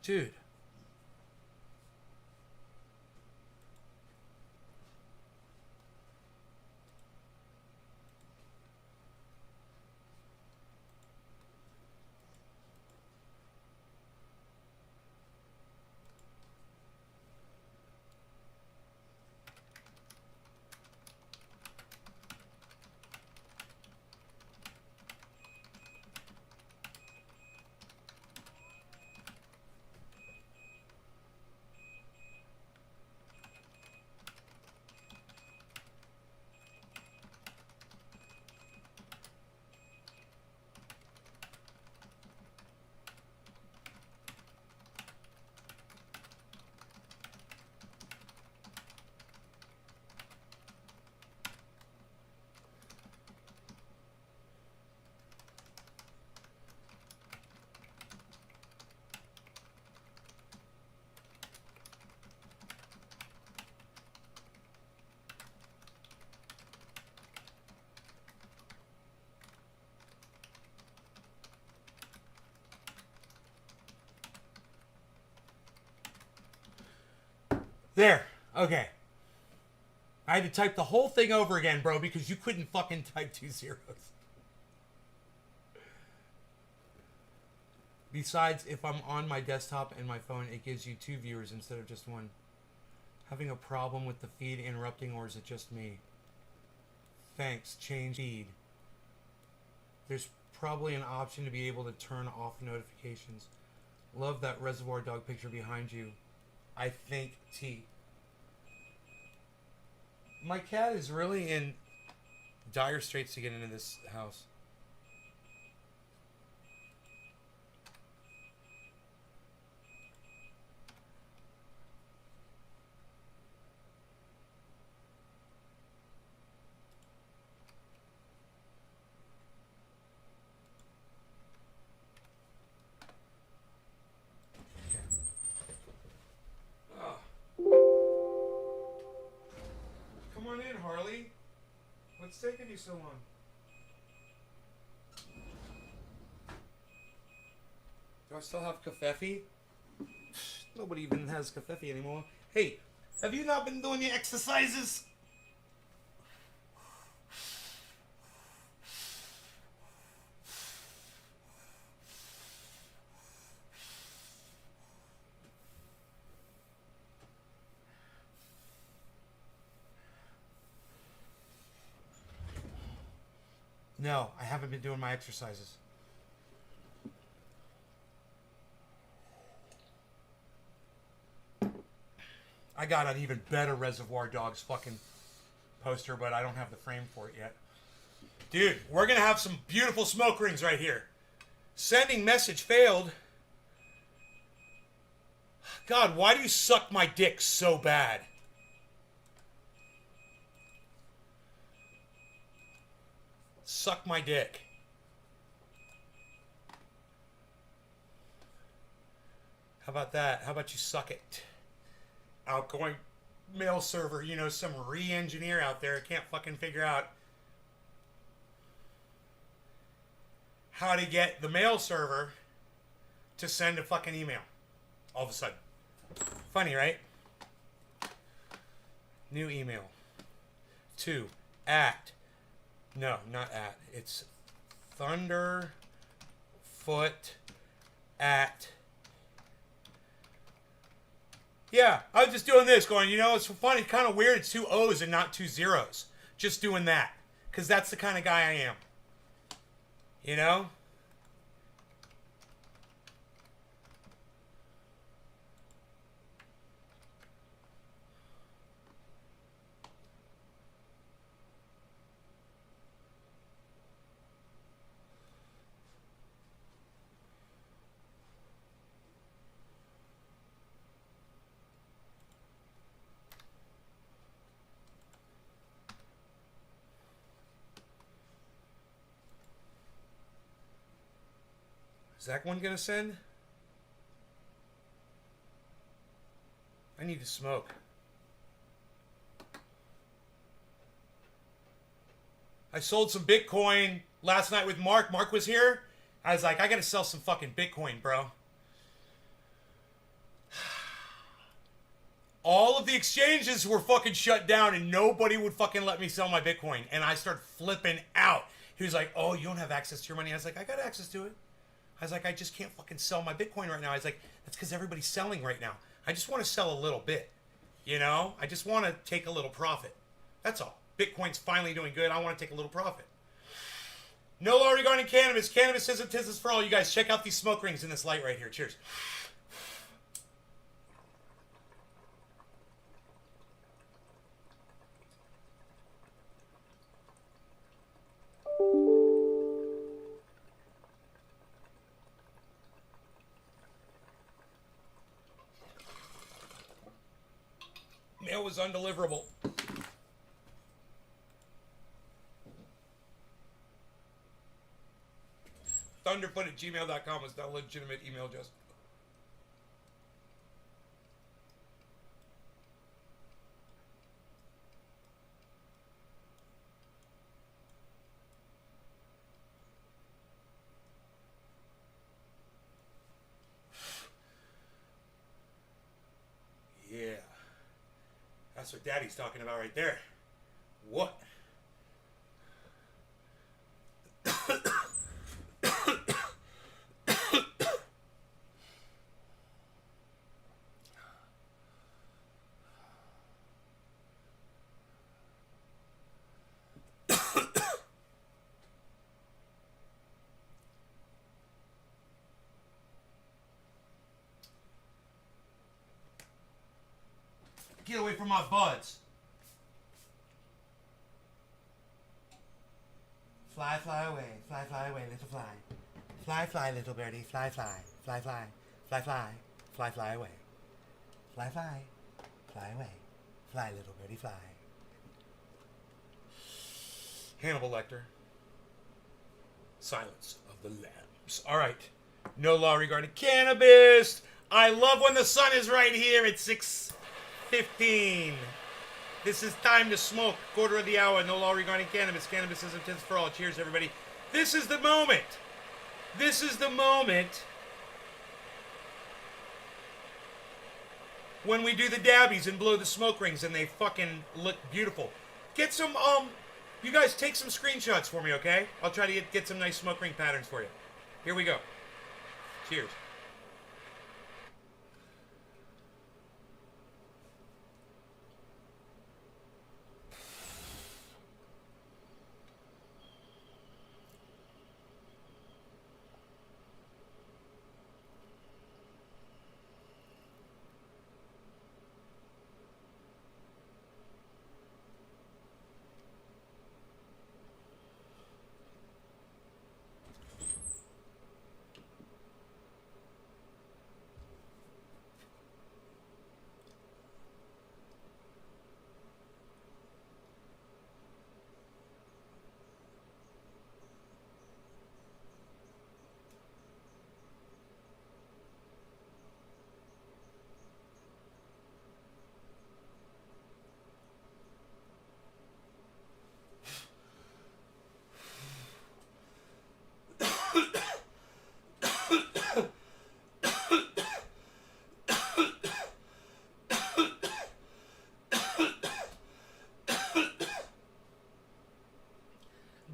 Dude. There. Okay. I had to type the whole thing over again, bro, because you couldn't fucking type 2 zeros. Besides, if I'm on my desktop and my phone, it gives you 2 viewers instead of just 1. Having a problem with the feed interrupting, or is it just me? Thanks. Change feed. There's probably an option to be able to turn off notifications. Love that Reservoir Dog picture behind you. I think T. My cat is really in dire straits to get into this house. Come on in, Harley. What's taking you so long? Do I still have Covfefe? Nobody even has Covfefe anymore. Hey, have you not been doing your exercises? No, I haven't been doing my exercises. I got an even better Reservoir Dogs fucking poster, but I don't have the frame for it yet. Dude, we're gonna have some beautiful smoke rings right here. Sending message failed. God, why do you suck my dick so bad? Suck my dick. How about that? How about you suck it? Outgoing mail server, you know, some re-engineer out there can't fucking figure out how to get the mail server to send a fucking email all of a sudden. Funny, right? New email. To at. No, not at. It's Thunderfoot at. Yeah, I was just doing this, going, you know, it's funny, kind of weird. It's 2 O's and not 2 zeros. Just doing that. Because that's the kind of guy I am. You know? Is that one gonna send? I need to smoke. I sold some Bitcoin last night with Mark. Mark was here. I was like, I gotta sell some fucking Bitcoin, bro. All of the exchanges were fucking shut down and nobody would fucking let me sell my Bitcoin. And I started flipping out. He was like, oh, you don't have access to your money. I was like, I got access to it. I was like, I just can't fucking sell my Bitcoin right now. I was like, that's because everybody's selling right now. I just want to sell a little bit. You know? I just want to take a little profit. That's all. Bitcoin's finally doing good. I want to take a little profit. No law regarding cannabis. Cannabis isn't business for all. You guys, check out these smoke rings in this light right here. Cheers. Mail was undeliverable. Thunderfoot@gmail.com was not a legitimate email address. Yeah. That's what Daddy's talking about right there. What? Get away from my buds. Fly, fly away, little fly. Fly, fly, little birdie, fly, fly, fly, fly, fly, fly, fly, fly away. Fly, fly, fly away, fly, little birdie, fly. Hannibal Lecter. Silence of the Lambs. All right. No law regarding cannabis. I love when the sun is right here at 6:15. This is time to smoke. Quarter of the hour. No law regarding cannabis. Cannabis is intense for all. Cheers, everybody. This is the moment. This is the moment when we do the dabbies and blow the smoke rings and they fucking look beautiful. Get some, you guys take some screenshots for me, okay? I'll try to get some nice smoke ring patterns for you. Here we go. Cheers.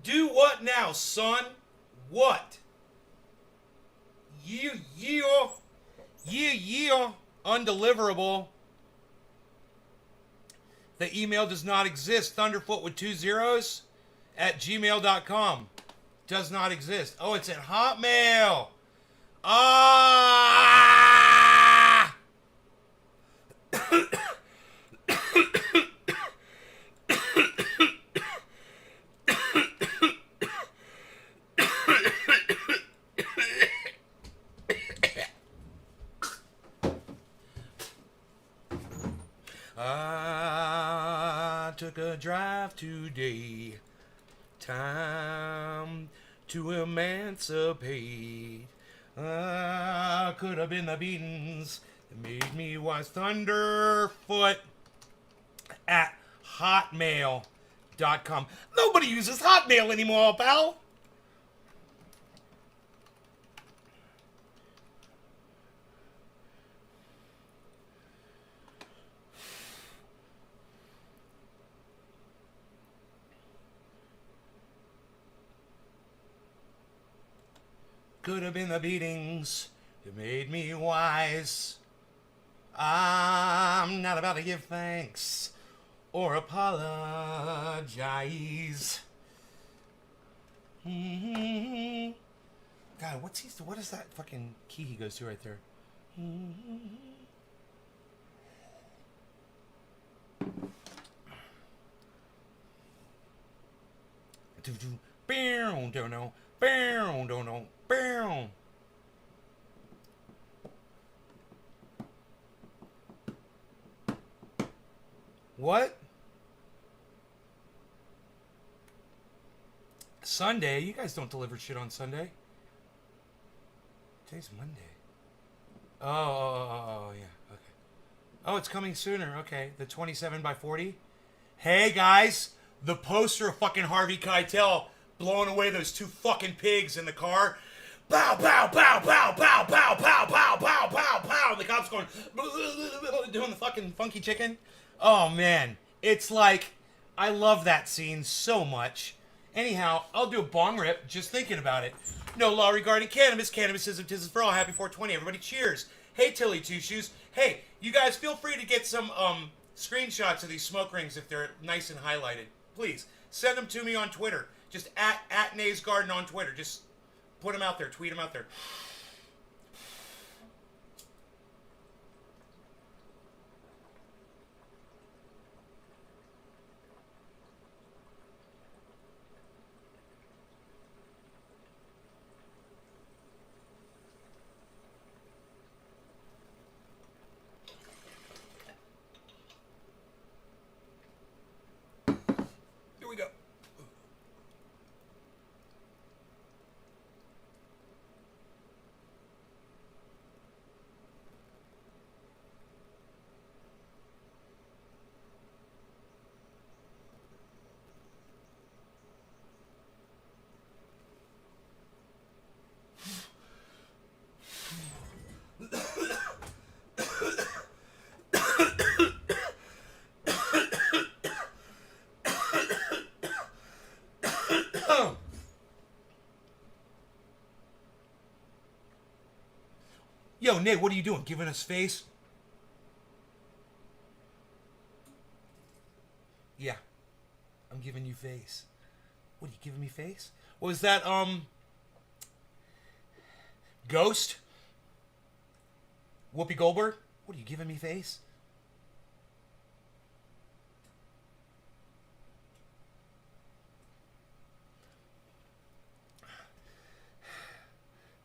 Do what now, son? What? Yeah. Undeliverable. The email does not exist. Thunderfoot with 2 zeros at gmail.com. Does not exist. Oh, it's at Hotmail. Ah! I took a drive today. Time to emancipate. Could have been the beatings that made me wise. Thunderfoot at hotmail.com. Nobody uses Hotmail anymore, pal. Could have been the beatings that made me wise. I'm not about to give thanks or apologize. God, what is that fucking key he goes to right there? Don't know. What? Sunday? You guys don't deliver shit on Sunday. Today's Monday. Oh, yeah. Okay. Oh, it's coming sooner. Okay. The 27 by 40. Hey, guys. The poster of fucking Harvey Keitel blowing away those 2 fucking pigs in the car. Pow, pow, pow, pow, pow, pow, pow, pow, pow, pow, pow. And the cops going, doing the fucking funky chicken. Oh man, it's like I love that scene so much. Anyhow, I'll do a bong rip just thinking about it. No law regarding cannabis. Cannabisism, tism for all. Happy 420. Everybody cheers. Hey, Tilly Two Shoes. Hey, you guys feel free to get some screenshots of these smoke rings if they're nice and highlighted. Please send them to me on Twitter. Just at Nays Garden on Twitter. Just put them out there. Tweet them out there. Here we go. Yo, Nate, what are you doing? Giving us face? Yeah. I'm giving you face. What are you giving me face? Was that, Ghost? Whoopi Goldberg? What are you giving me face?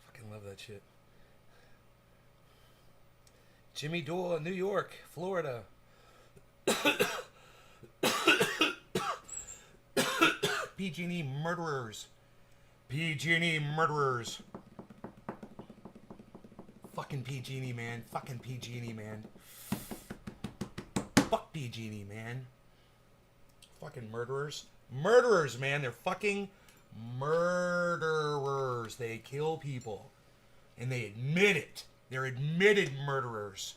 Fucking love that shit. Jimmy Dore, New York, Florida. PG&E murderers. PG&E murderers. Fucking PG&E, man. Fucking PG&E, man. Fuck PG&E, man. Fucking murderers. Murderers, man. They're fucking murderers. They kill people. And they admit it. They're admitted murderers.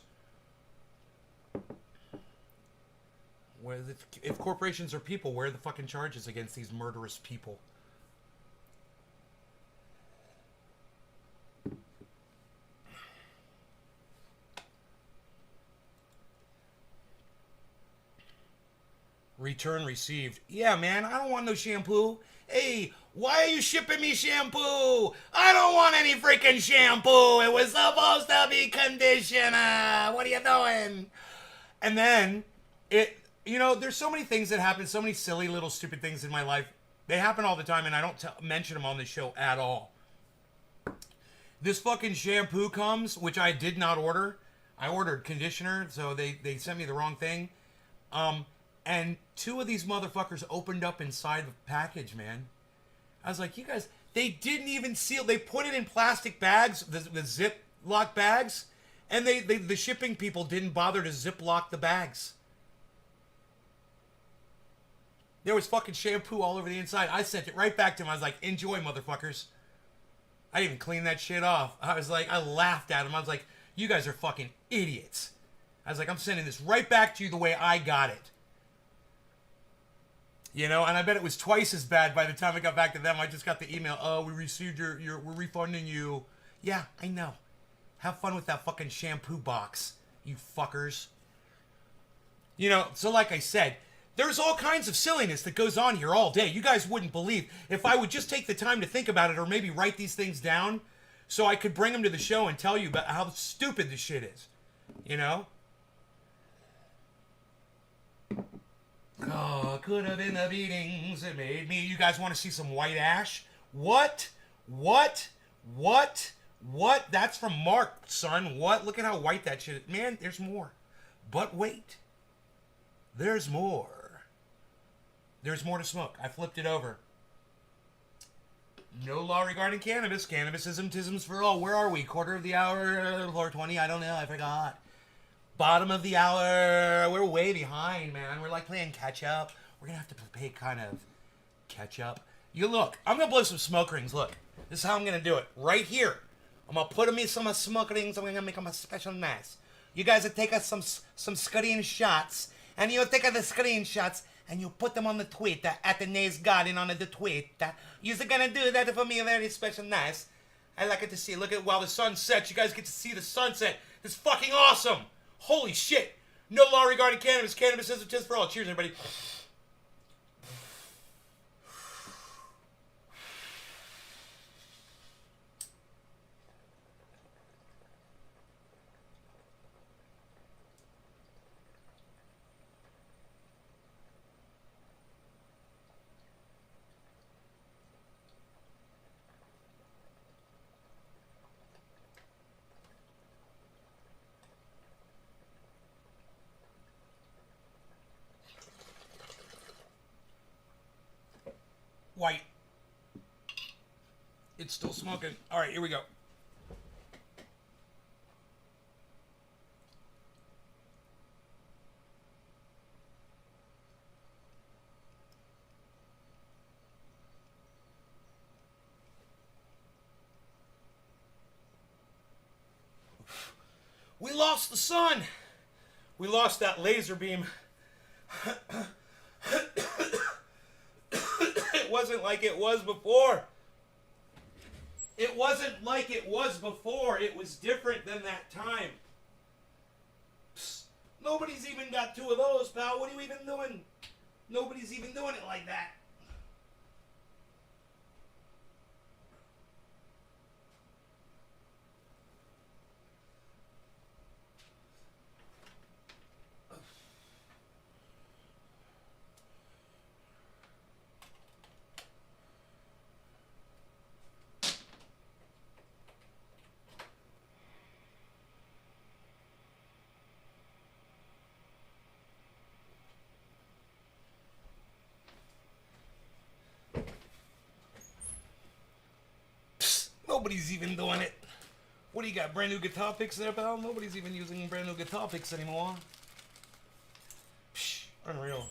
If corporations are people, where are the fucking charges against these murderous people? Return received. Yeah, man, I don't want no shampoo. Hey, why are you shipping me shampoo? I don't want any freaking shampoo. It was supposed to be conditioner. What are you doing? And then, there's so many things that happen, so many silly little stupid things in my life. They happen all the time, and I don't mention them on the show at all. This fucking shampoo comes, which I did not order. I ordered conditioner, so they sent me the wrong thing. And two of these motherfuckers opened up inside the package, man. I was like, you guys, they didn't even seal. They put it in plastic bags, the Ziploc bags, and the shipping people didn't bother to Ziploc the bags. There was fucking shampoo all over the inside. I sent it right back to them. I was like, enjoy, motherfuckers. I didn't even clean that shit off. I laughed at them. I was like, you guys are fucking idiots. I was like, I'm sending this right back to you the way I got it. And I bet it was twice as bad by the time I got back to them. I just got the email. Oh, we received we're refunding you. Yeah, I know. Have fun with that fucking shampoo box, you fuckers. So like I said, there's all kinds of silliness that goes on here all day. You guys wouldn't believe if I would just take the time to think about it, or maybe write these things down so I could bring them to the show and tell you about how stupid this shit is. Oh, could have been the beatings that made me. You guys want to see some white ash? What? That's from Mark, son. What? Look at how white that shit is. Man, there's more. But wait. There's more. There's more to smoke. I flipped it over. No law regarding cannabis. Cannabisism, tisms for all. Where are we? Quarter of the hour? 4:20? I don't know. I forgot. Bottom of the hour. We're way behind, man. We're like playing catch up. We're gonna have to play kind of catch up. You look. I'm gonna blow some smoke rings. Look. This is how I'm gonna do it. Right here. I'm gonna put them in some smoke rings. I'm gonna make them a special mess. You guys will take us some scuddying shots, and you take the screenshots and you put them on the Twitter at the Nays Garden on the Twitter. You're gonna do that for me very special nice. I like it to see. Look at while the sun sets. You guys get to see the sunset. It's fucking awesome. Holy shit. No law regarding cannabis. Cannabis is a test for all. Cheers, everybody. White. It's still smoking. All right, here we go. We lost the sun. We lost that laser beam. It wasn't like it was before. It wasn't like it was before. It was different than that time. Psst. Nobody's even got two of those, pal. What are you even doing? Nobody's even doing it like that. Nobody's even doing it. What do you got? Brand new guitar picks there, pal? Nobody's even using brand new guitar picks anymore. Psh, unreal.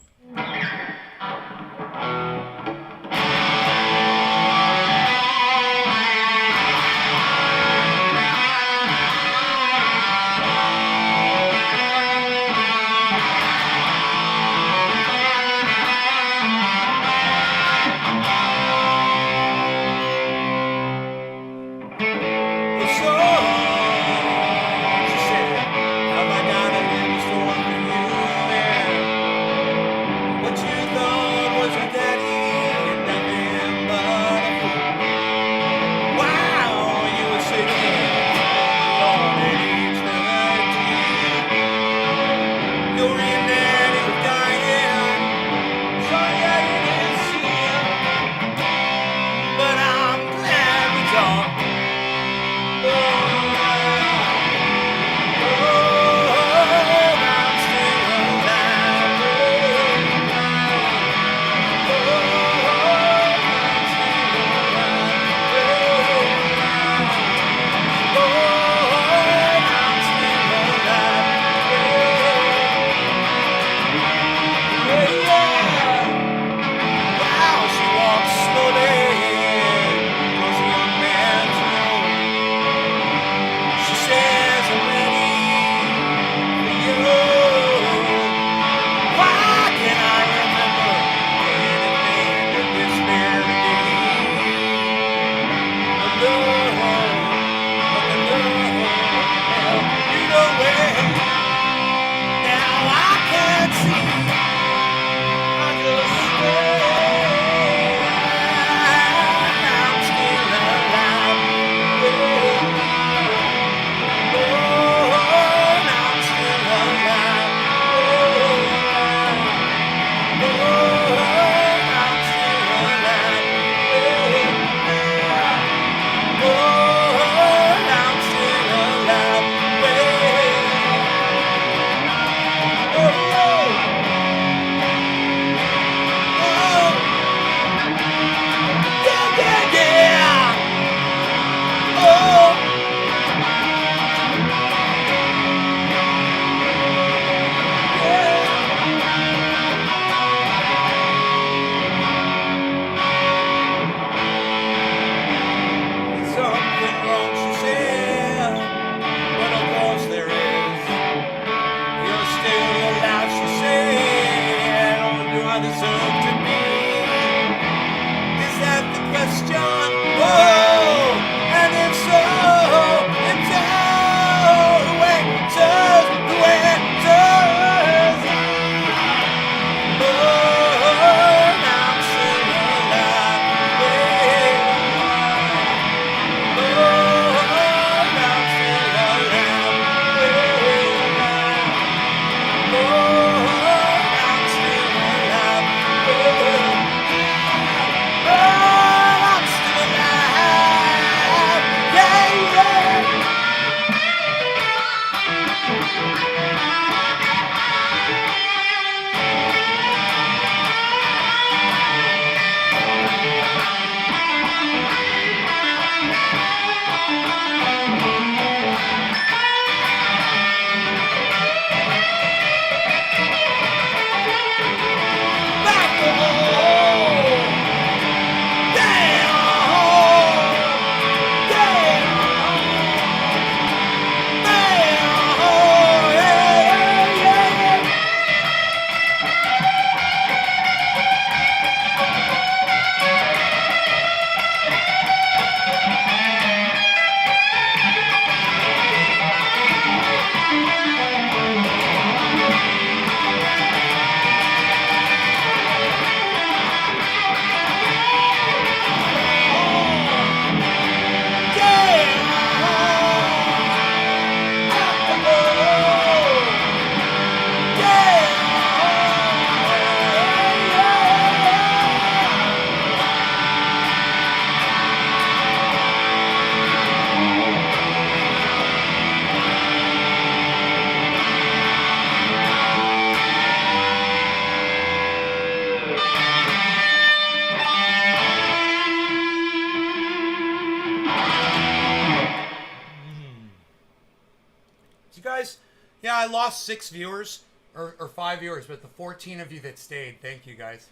guys, yeah, I lost 6 viewers or 5 viewers, but the 14 of you that stayed, thank you guys.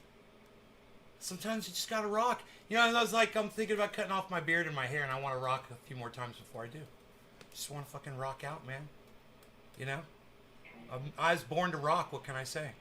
Sometimes you just gotta rock. You know, I was like, I'm thinking about cutting off my beard and my hair, and I want to rock a few more times before I do. Just want to fucking rock out, man. You know? I was born to rock, what can I say?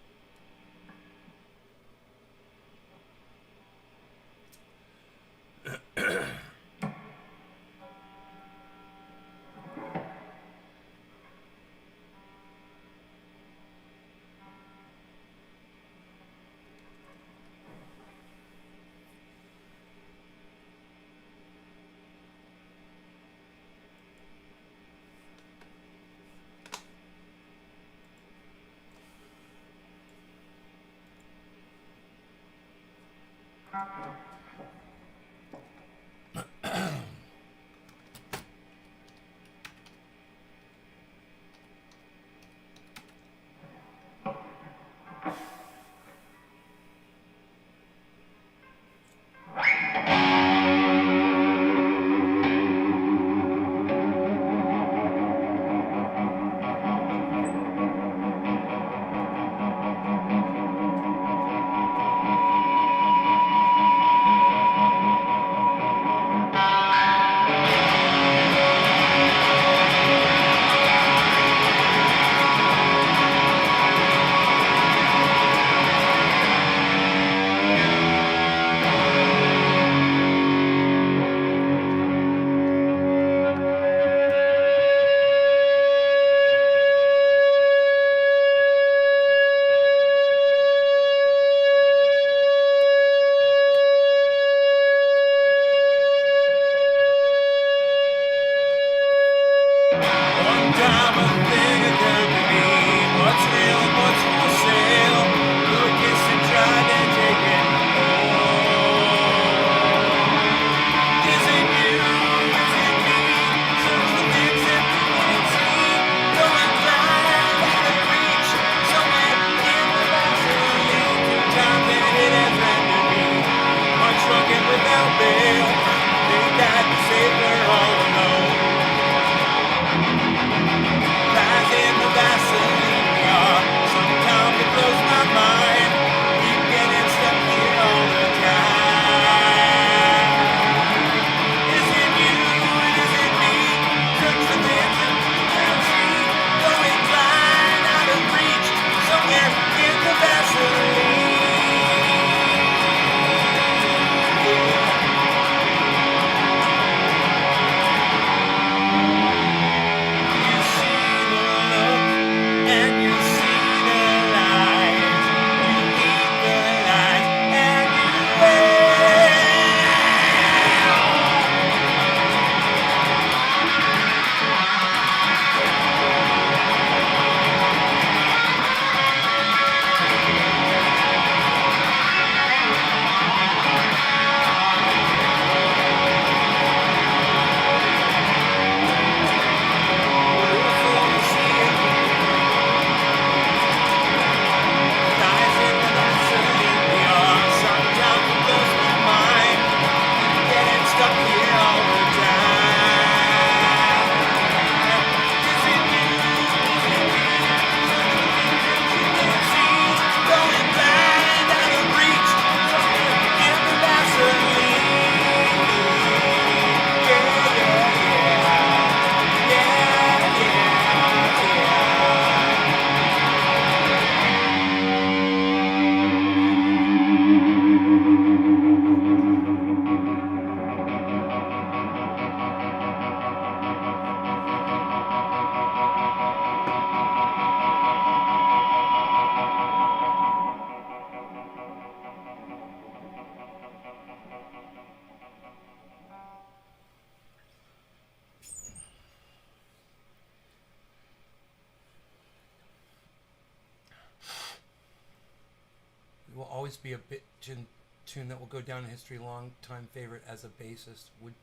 Will always be a bitchin' tune that will go down in history, long time favorite as a bassist. Would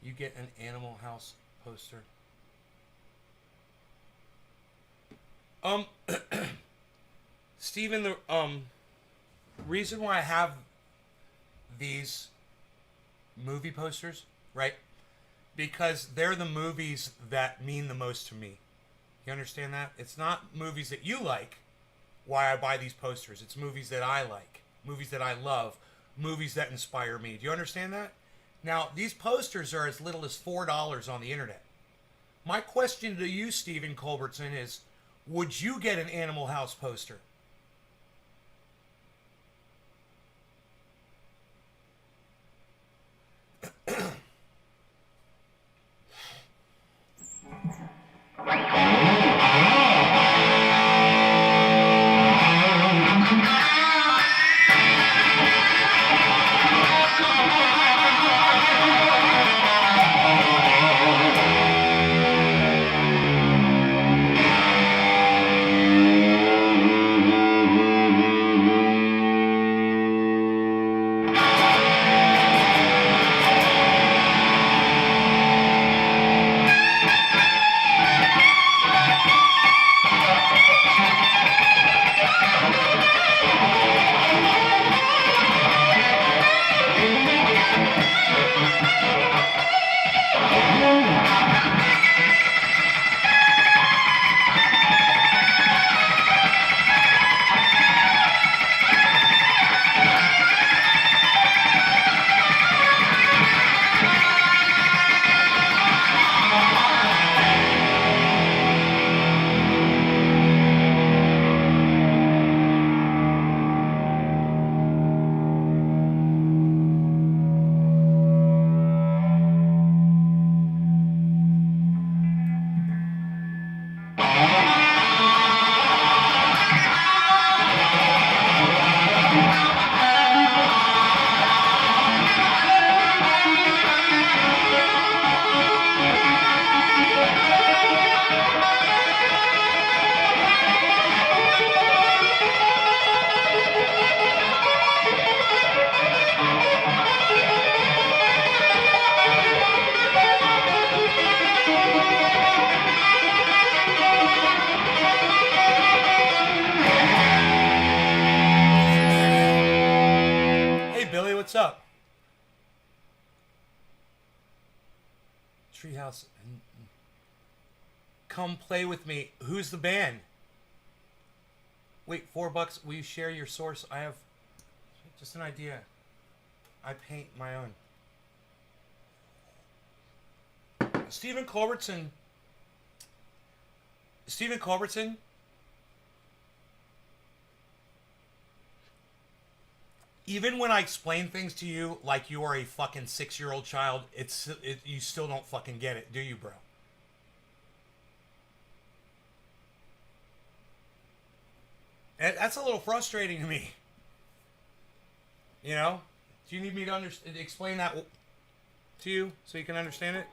you get an Animal House poster? Steven, the reason why I have these movie posters, right? Because they're the movies that mean the most to me. You understand that? It's not movies that you like why I buy these posters. It's movies that I like, movies that I love, movies that inspire me. Do you understand that? Now, these posters are as little as $4 on the internet. My question to you, Stephen Culbertson, is would you get an Animal House poster? What's up? Treehouse. Come play with me. Who's the band? Wait, $4. Will you share your source? I have just an idea. I paint my own. Stephen Culbertson. Stephen Culbertson. Even when I explain things to you like you are a fucking 6-year-old child, you still don't fucking get it, do you, bro? And that's a little frustrating to me. You know? Do you need me to explain that to you so you can understand it?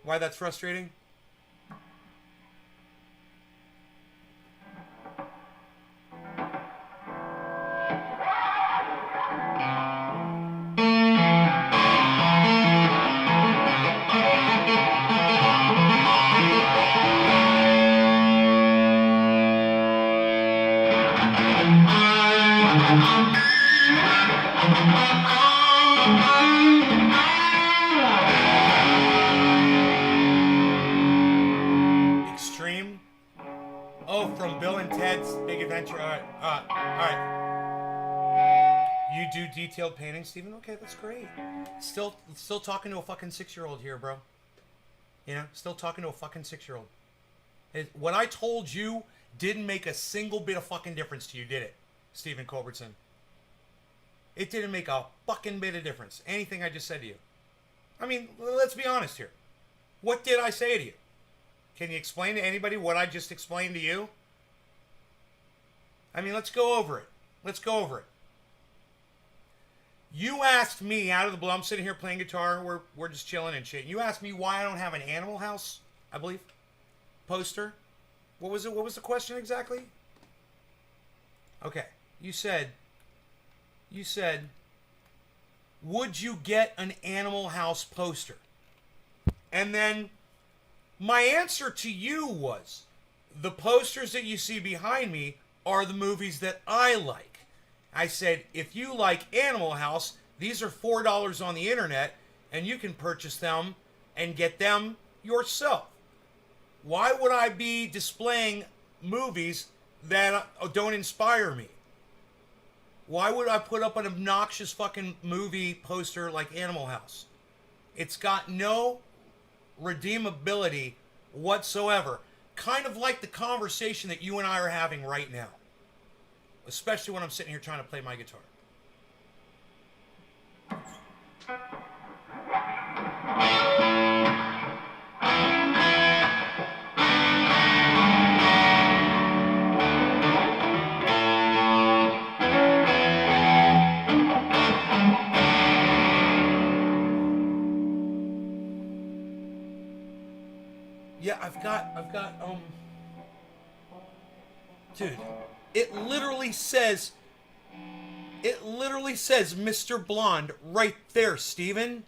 Why that's frustrating? Extreme? Oh, from Bill and Ted's Big Adventure. All right. You do detailed painting, Stephen? Okay, that's great. Still talking to a fucking 6-year-old here, bro. You know, still talking to a fucking 6-year-old. What I told you didn't make a single bit of fucking difference to you, did it, Stephen Culbertson? It didn't make a fucking bit of difference. Anything I just said to you. I mean, let's be honest here. What did I say to you? Can you explain to anybody what I just explained to you? I mean, let's go over it. You asked me out of the blue. I'm sitting here playing guitar. We're just chilling and shit. You asked me why I don't have an Animal House, I believe, poster. What was it? What was the question exactly? Okay. You said, would you get an Animal House poster? And then my answer to you was, the posters that you see behind me are the movies that I like. I said, if you like Animal House, these are $4 on the internet, and you can purchase them and get them yourself. Why would I be displaying movies that don't inspire me? Why would I put up an obnoxious fucking movie poster like Animal House? It's got no redeemability whatsoever. Kind of like the conversation that you and I are having right now. Especially when I'm sitting here trying to play my guitar. Yeah, I've got, dude, it literally says Mr. Blonde right there, Steven.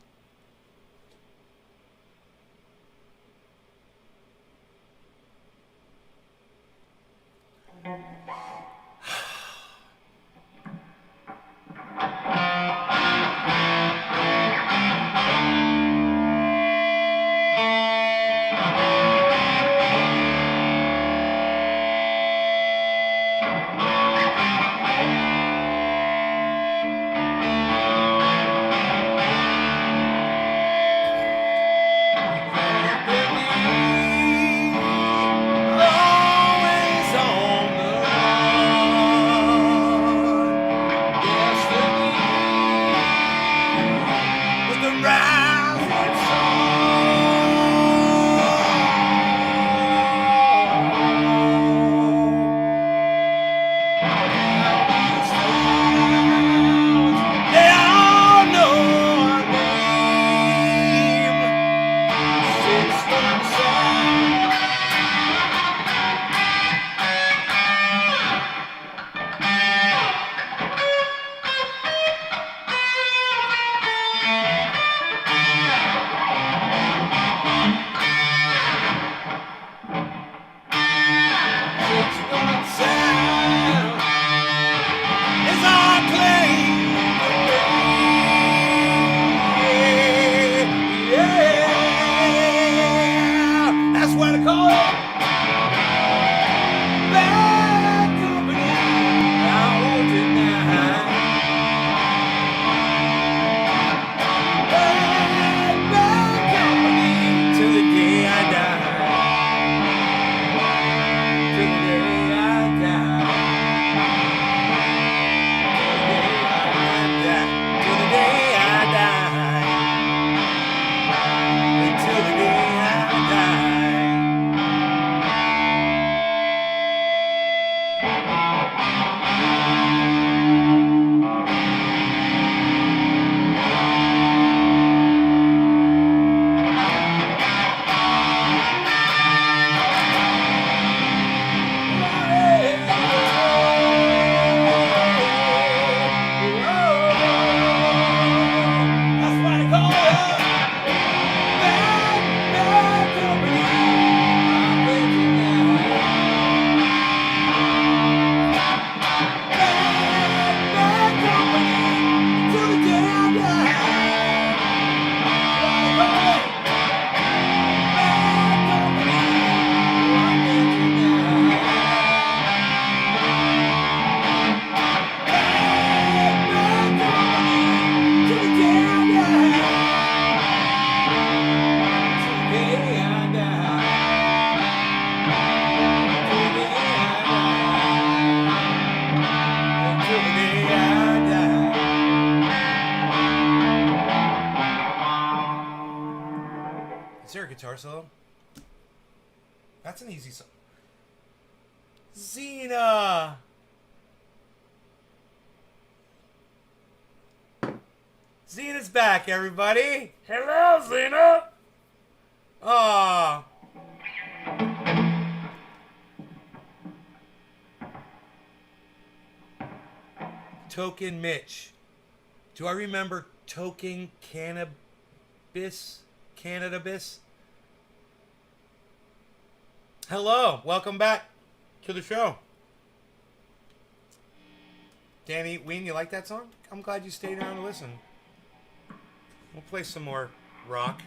Guitar solo. That's an easy song. Xena! Xena's back, everybody! Hello, Xena! Aww. Token Mitch. Do I remember Token Cannabis? Cannabis? Hello, welcome back to the show. Danny Ween, you like that song? I'm glad you stayed around to listen. We'll play some more rock.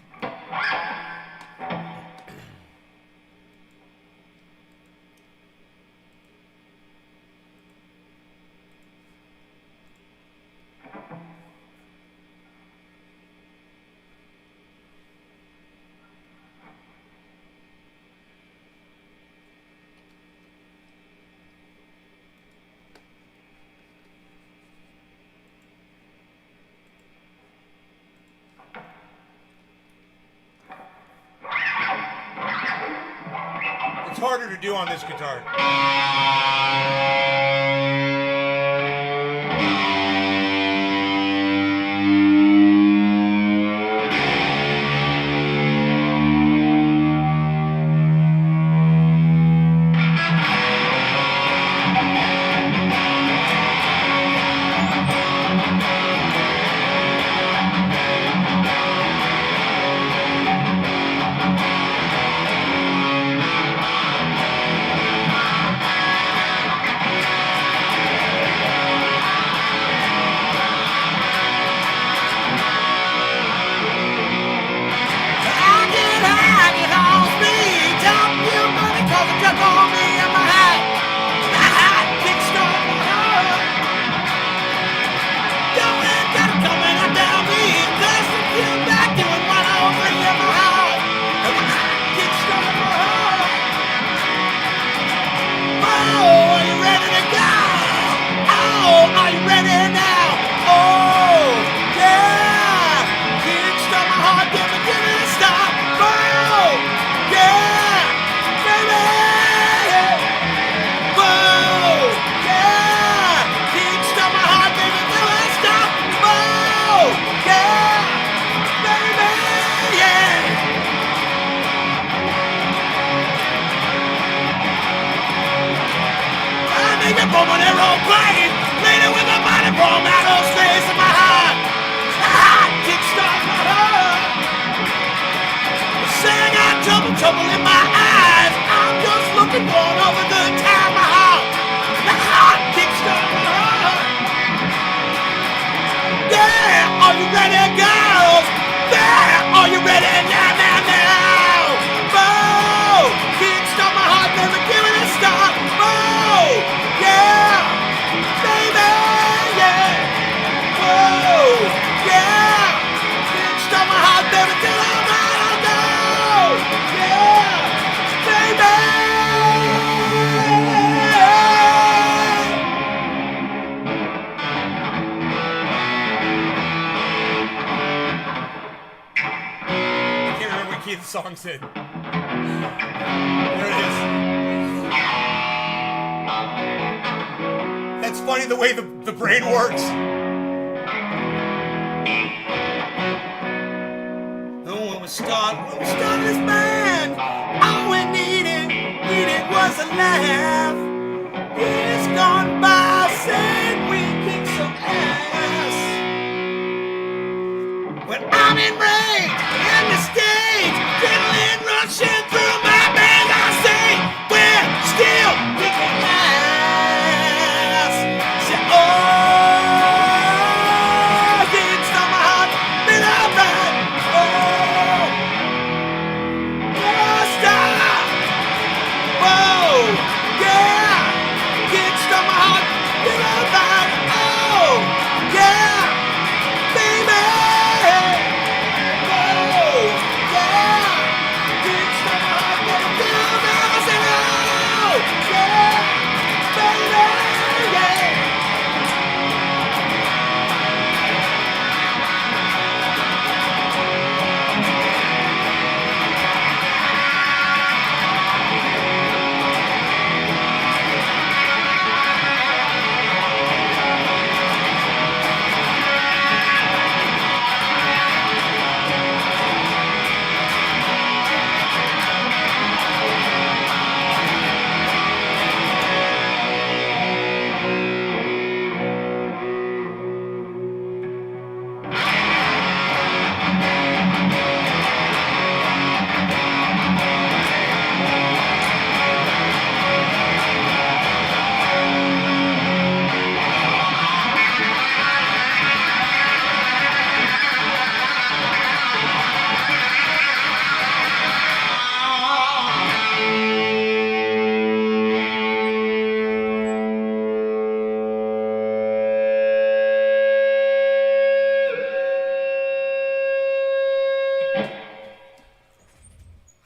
harder to do on this guitar. From an aeroplane, later with a body from outer space in my heart. Kickstart my heart. Saying I trouble in my eyes. I'm just looking for another good time. My heart kickstart my heart. Yeah, are you ready, girls? Yeah, are you ready now? Whoa, kickstart my heart, baby, give it a start. Whoa. Yeah, baby, yeah. Whoa, yeah. Can't stop my heart, baby, till I'm out of go. Yeah, baby. I can't remember what key the song's in. There it is. It's funny the way the brain works. When we started this band, all we needed was a laugh. Years gone by, said we kicked some ass. When I'm enraged in the stage, adrenaline rushing through my veins, I say we're still kicking ass.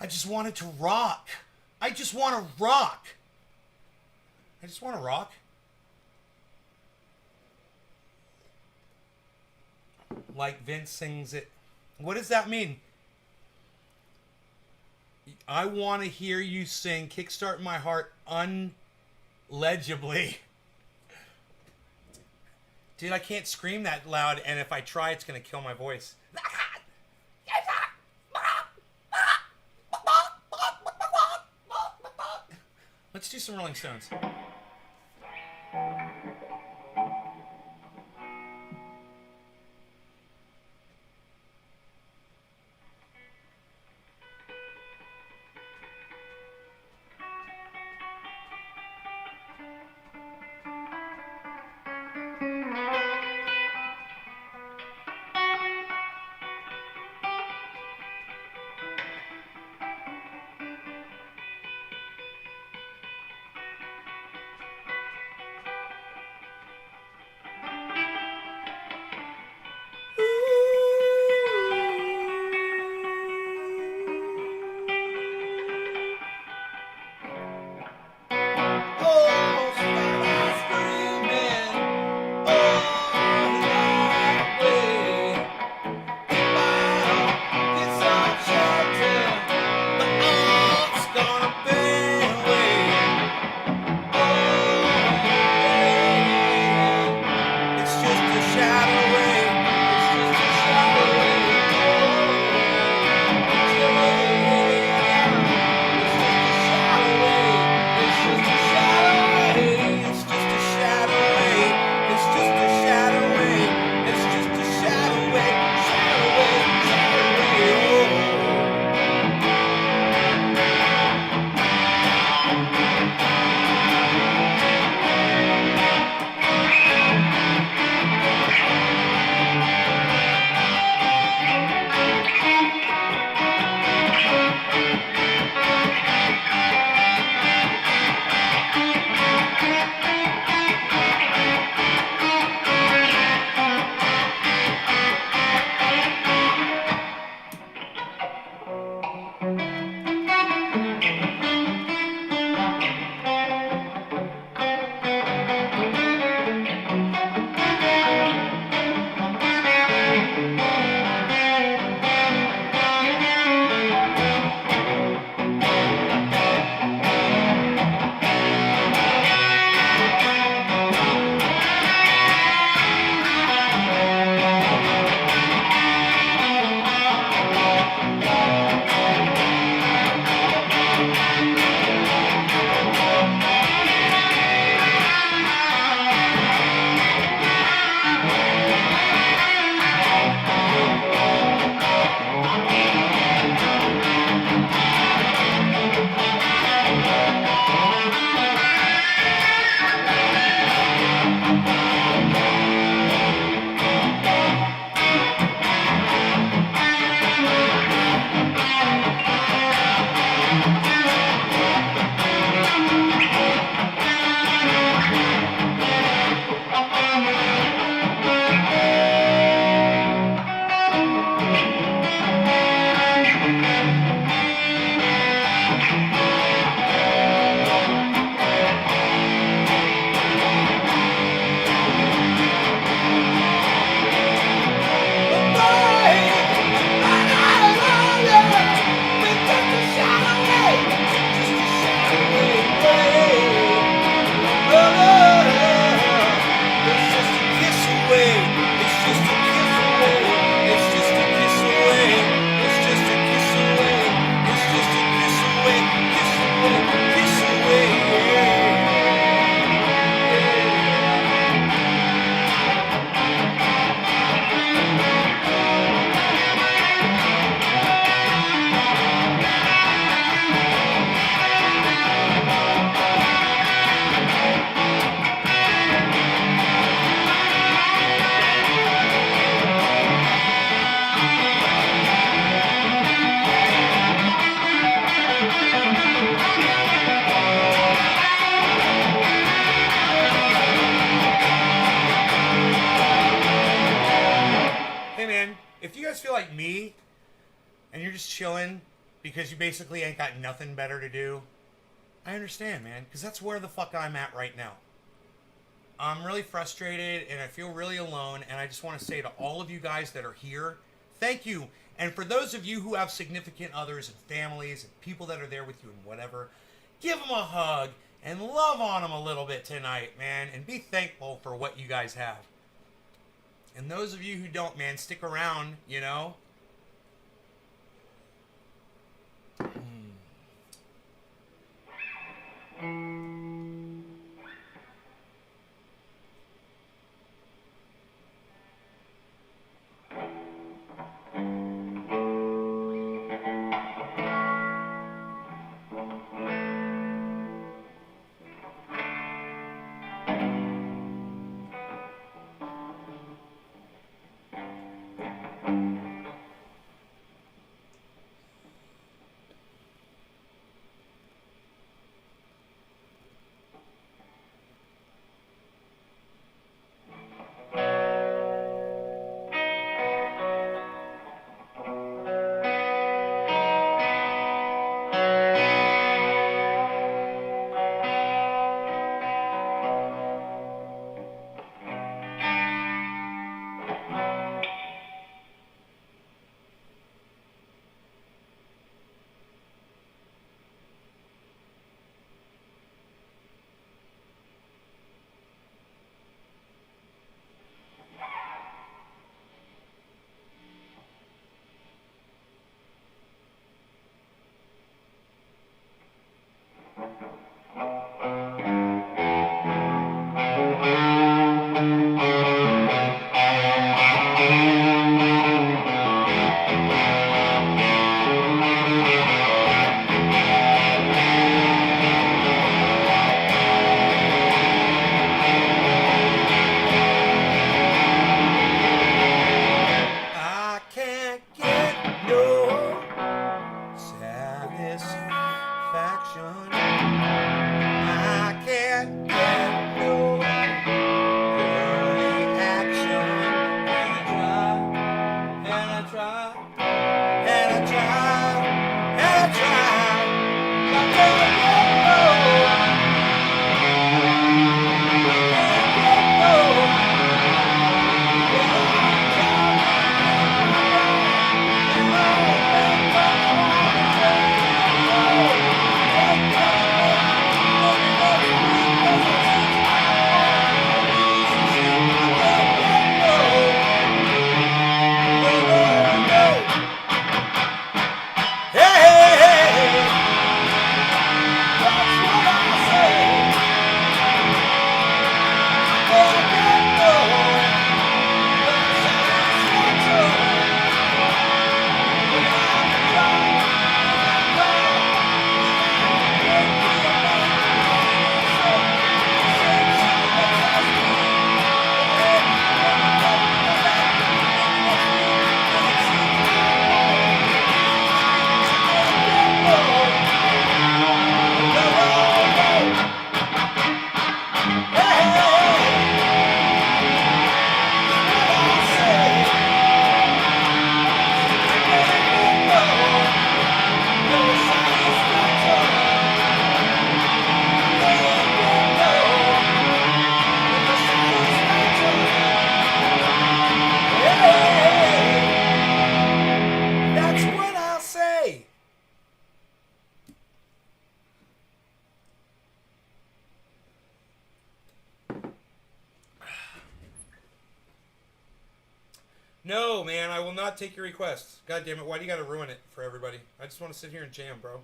I just wanted to rock. I just want to rock. I just want to rock. Like Vince sings it. What does that mean? I want to hear you sing Kickstart My Heart unlegibly. Dude, I can't scream that loud, and if I try, it's going to kill my voice. Let's do some Rolling Stones. Feel like me and you're just chilling because you basically ain't got nothing better to do, I understand, man, because that's where the fuck I'm at right now. I'm really frustrated and I feel really alone, and I just want to say to all of you guys that are here, thank you. And for those of you who have significant others and families and people that are there with you and whatever, give them a hug and love on them a little bit tonight, man, and be thankful for what you guys have. And those of you who don't, man, stick around, you know. No, man, I will not take your request. God damn it, why do you gotta ruin it for everybody? I just want to sit here and jam, bro.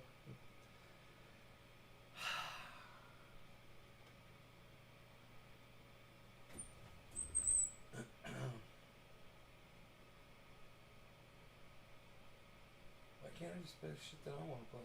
Why can't I just play the shit that I want to play?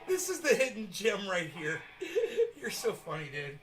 This is the hidden gem right here. You're so funny, dude.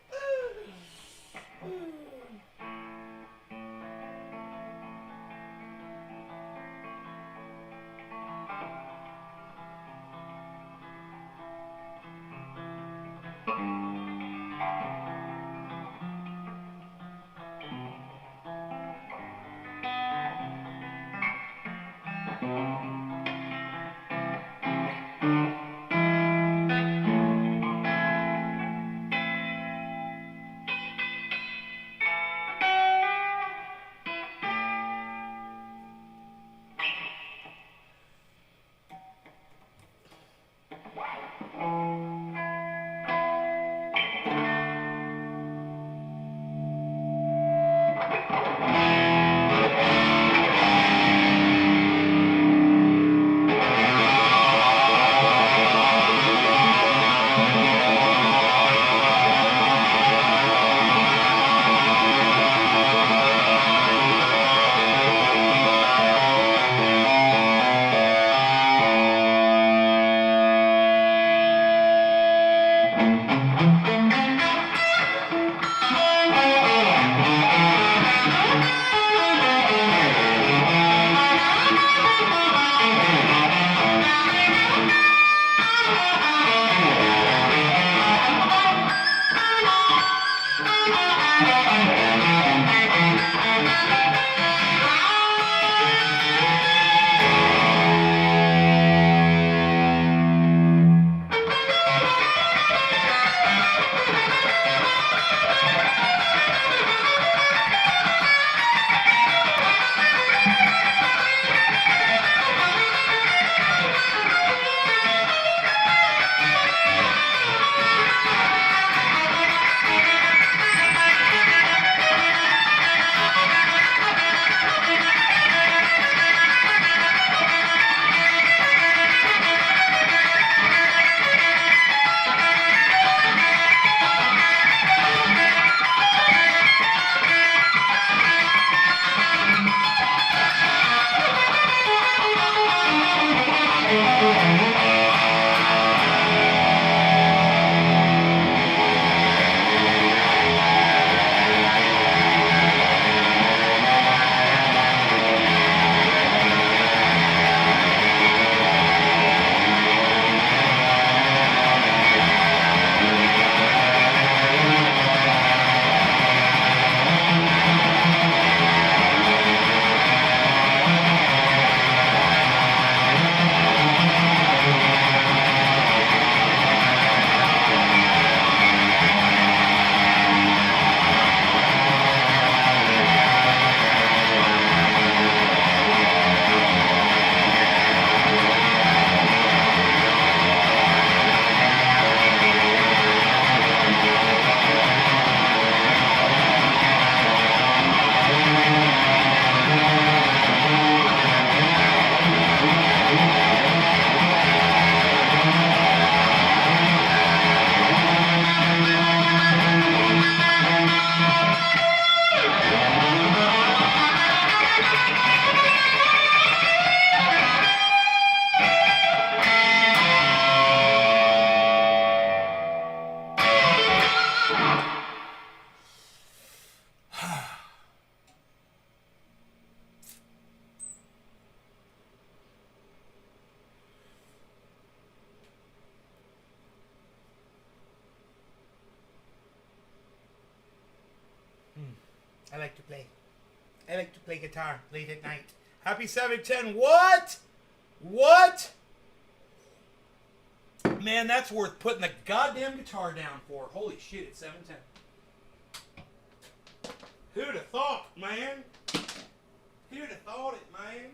I like to play. I like to play guitar late at night. Happy 710. What? What? Man, that's worth putting the goddamn guitar down for. Holy shit, it's 710. Who'd have thought, man? Who'd have thought it, man?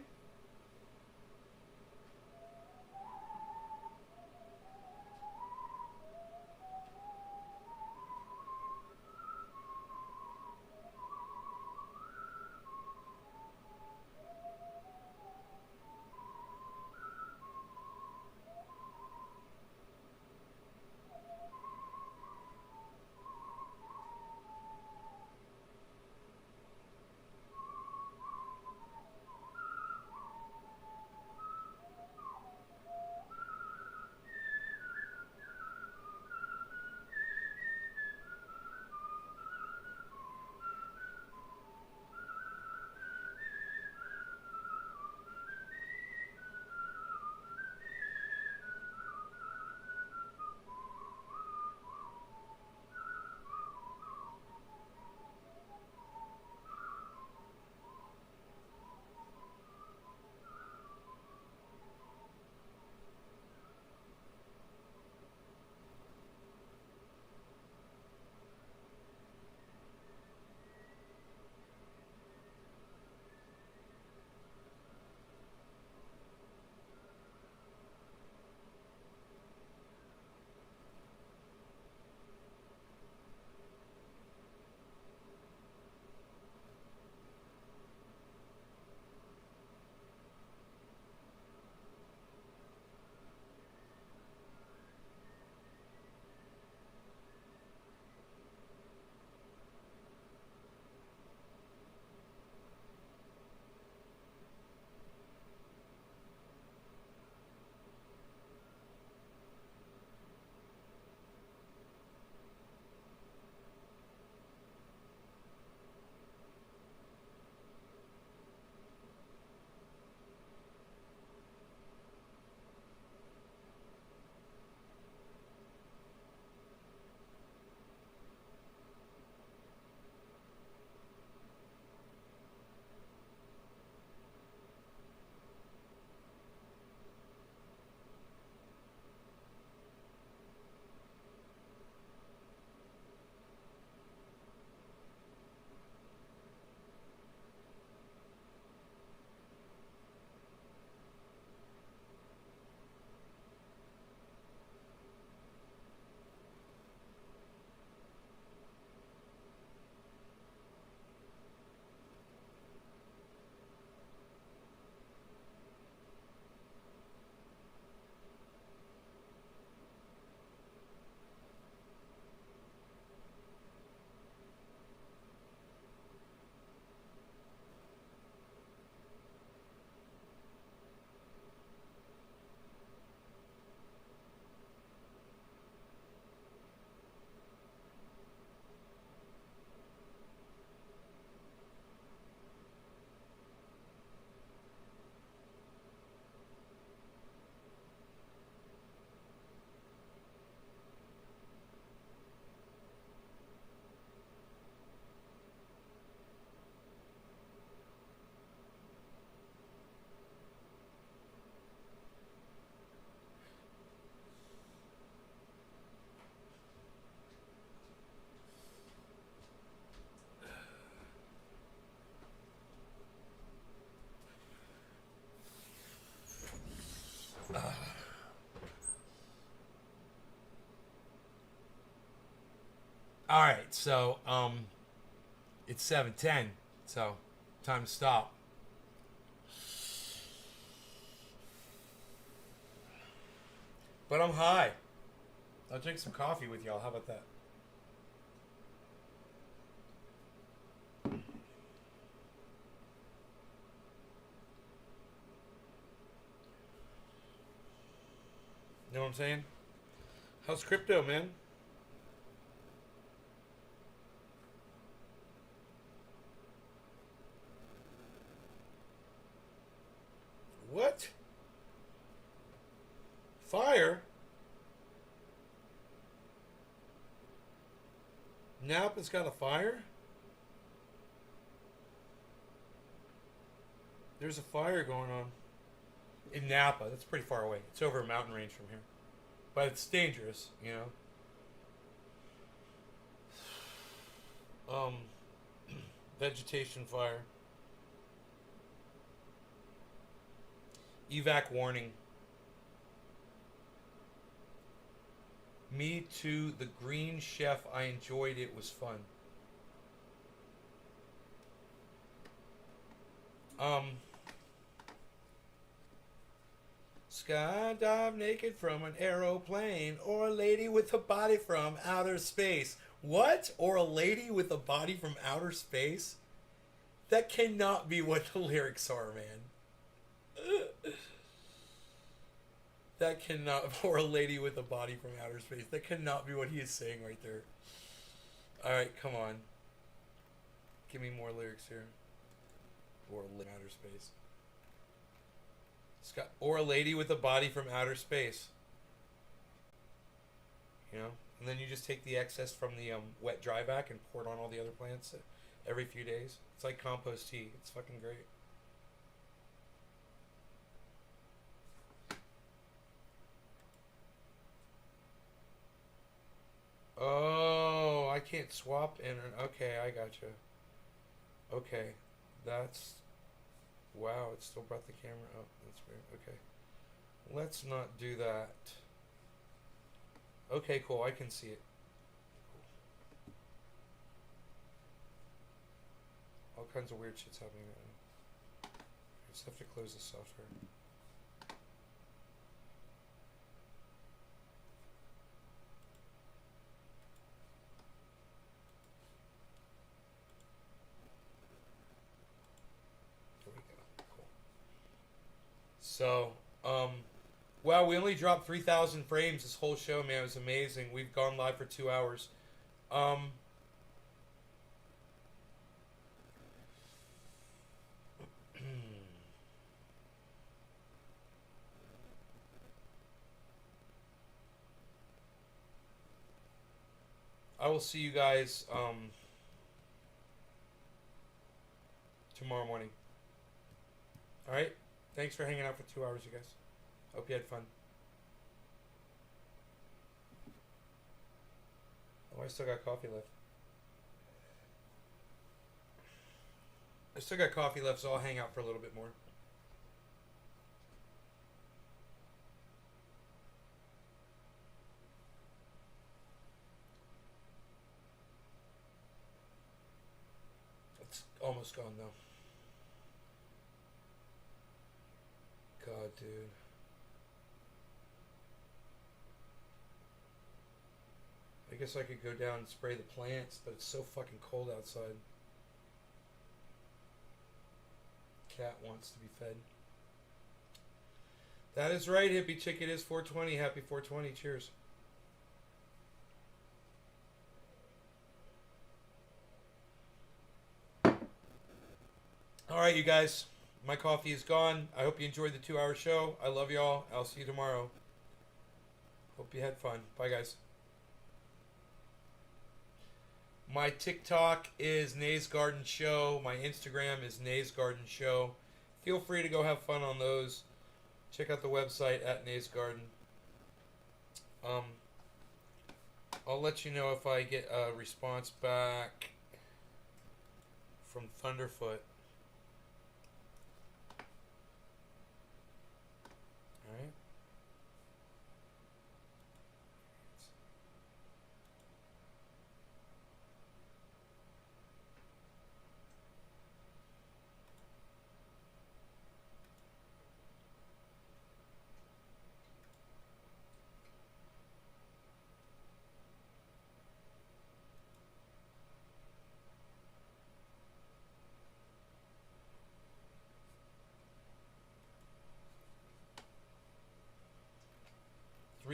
All right, so it's 7:10, so time to stop. But I'm high. I'll drink some coffee with y'all. How about that? You know what I'm saying? How's crypto, man? What? Fire? Napa's got a fire? There's a fire going on. In Napa. That's pretty far away. It's over a mountain range from here. But it's dangerous, you know? Vegetation fire. Evac warning. Me too, the Green Chef. I enjoyed it. Was fun. Skydive naked from an aeroplane, or a lady with a body from outer space. What? Or a lady with a body from outer space? That cannot be what the lyrics are, man. That cannot, or a lady with a body from outer space. That cannot be what he is saying right there. Alright, come on. Give me more lyrics here. Or outer space. Or a lady with a body from outer space. You know? And then you just take the excess from the wet dry back and pour it on all the other plants every few days. It's like compost tea. It's fucking great. Oh, I can't swap in. Okay, I gotcha. Okay, that's... Wow, it still brought the camera up. That's weird. Okay. Let's not do that. Okay, cool. I can see it. Cool. All kinds of weird shit's happening right now. I just have to close the software. So, wow, we only dropped 3,000 frames this whole show, man. It was amazing. We've gone live for 2 hours. I will see you guys, tomorrow morning. Alright? Thanks for hanging out for 2 hours, you guys. Hope you had fun. Oh, I still got coffee left. I still got coffee left, so I'll hang out for a little bit more. It's almost gone, though. God, dude. I guess I could go down and spray the plants, but it's so fucking cold outside. Cat wants to be fed. That is right, hippie chick. It is 420. Happy 420. Cheers. All right, you guys. My coffee is gone. I hope you enjoyed the 2 hour show. I love y'all. I'll see you tomorrow. Hope you had fun. Bye, guys. My TikTok is Nays Garden Show. My Instagram is Nays Garden Show. Feel free to go have fun on those. Check out the website at Nays Garden. I'll let you know if I get a response back from Thunderfoot. Alright.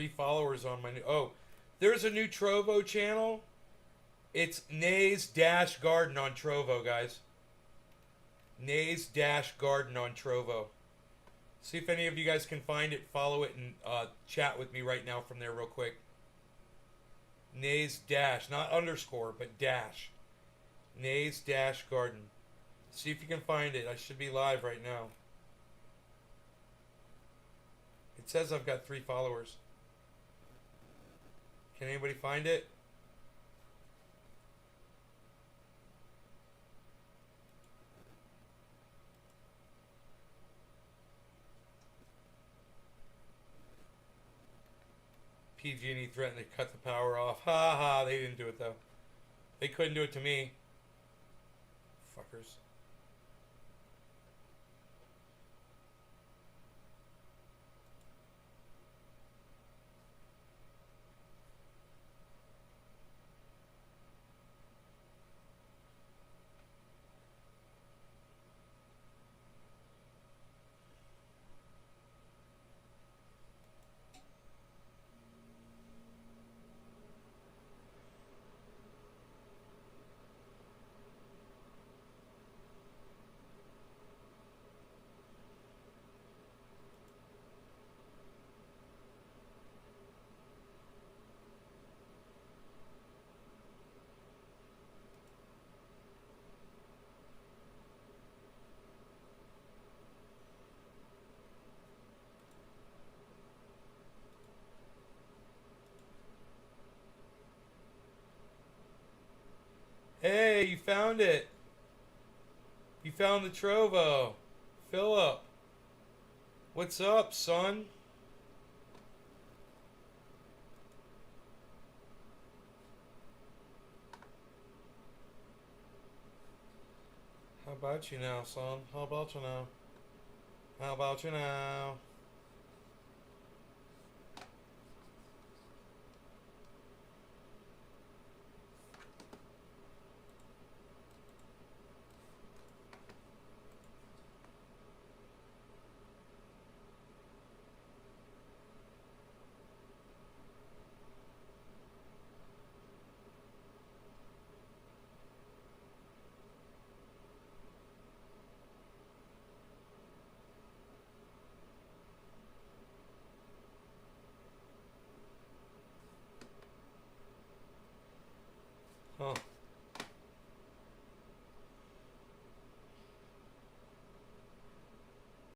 3 followers on my new... Oh, there's a new Trovo channel. It's Nays-Garden on Trovo, guys. Nays-Garden on Trovo. See if any of you guys can find it, follow it, and chat with me right now from there real quick. Nays dash, not underscore, but dash. Nays-Garden. See if you can find it. I should be live right now. It says I've got 3 followers. Can anybody find it? PG&E threatened to cut the power off. Ha ha, they didn't do it though. They couldn't do it to me. Fuckers. Hey, you found it. You found the Trovo. Philip. What's up, son? How about you now, son? How about you now? How about you now? Huh.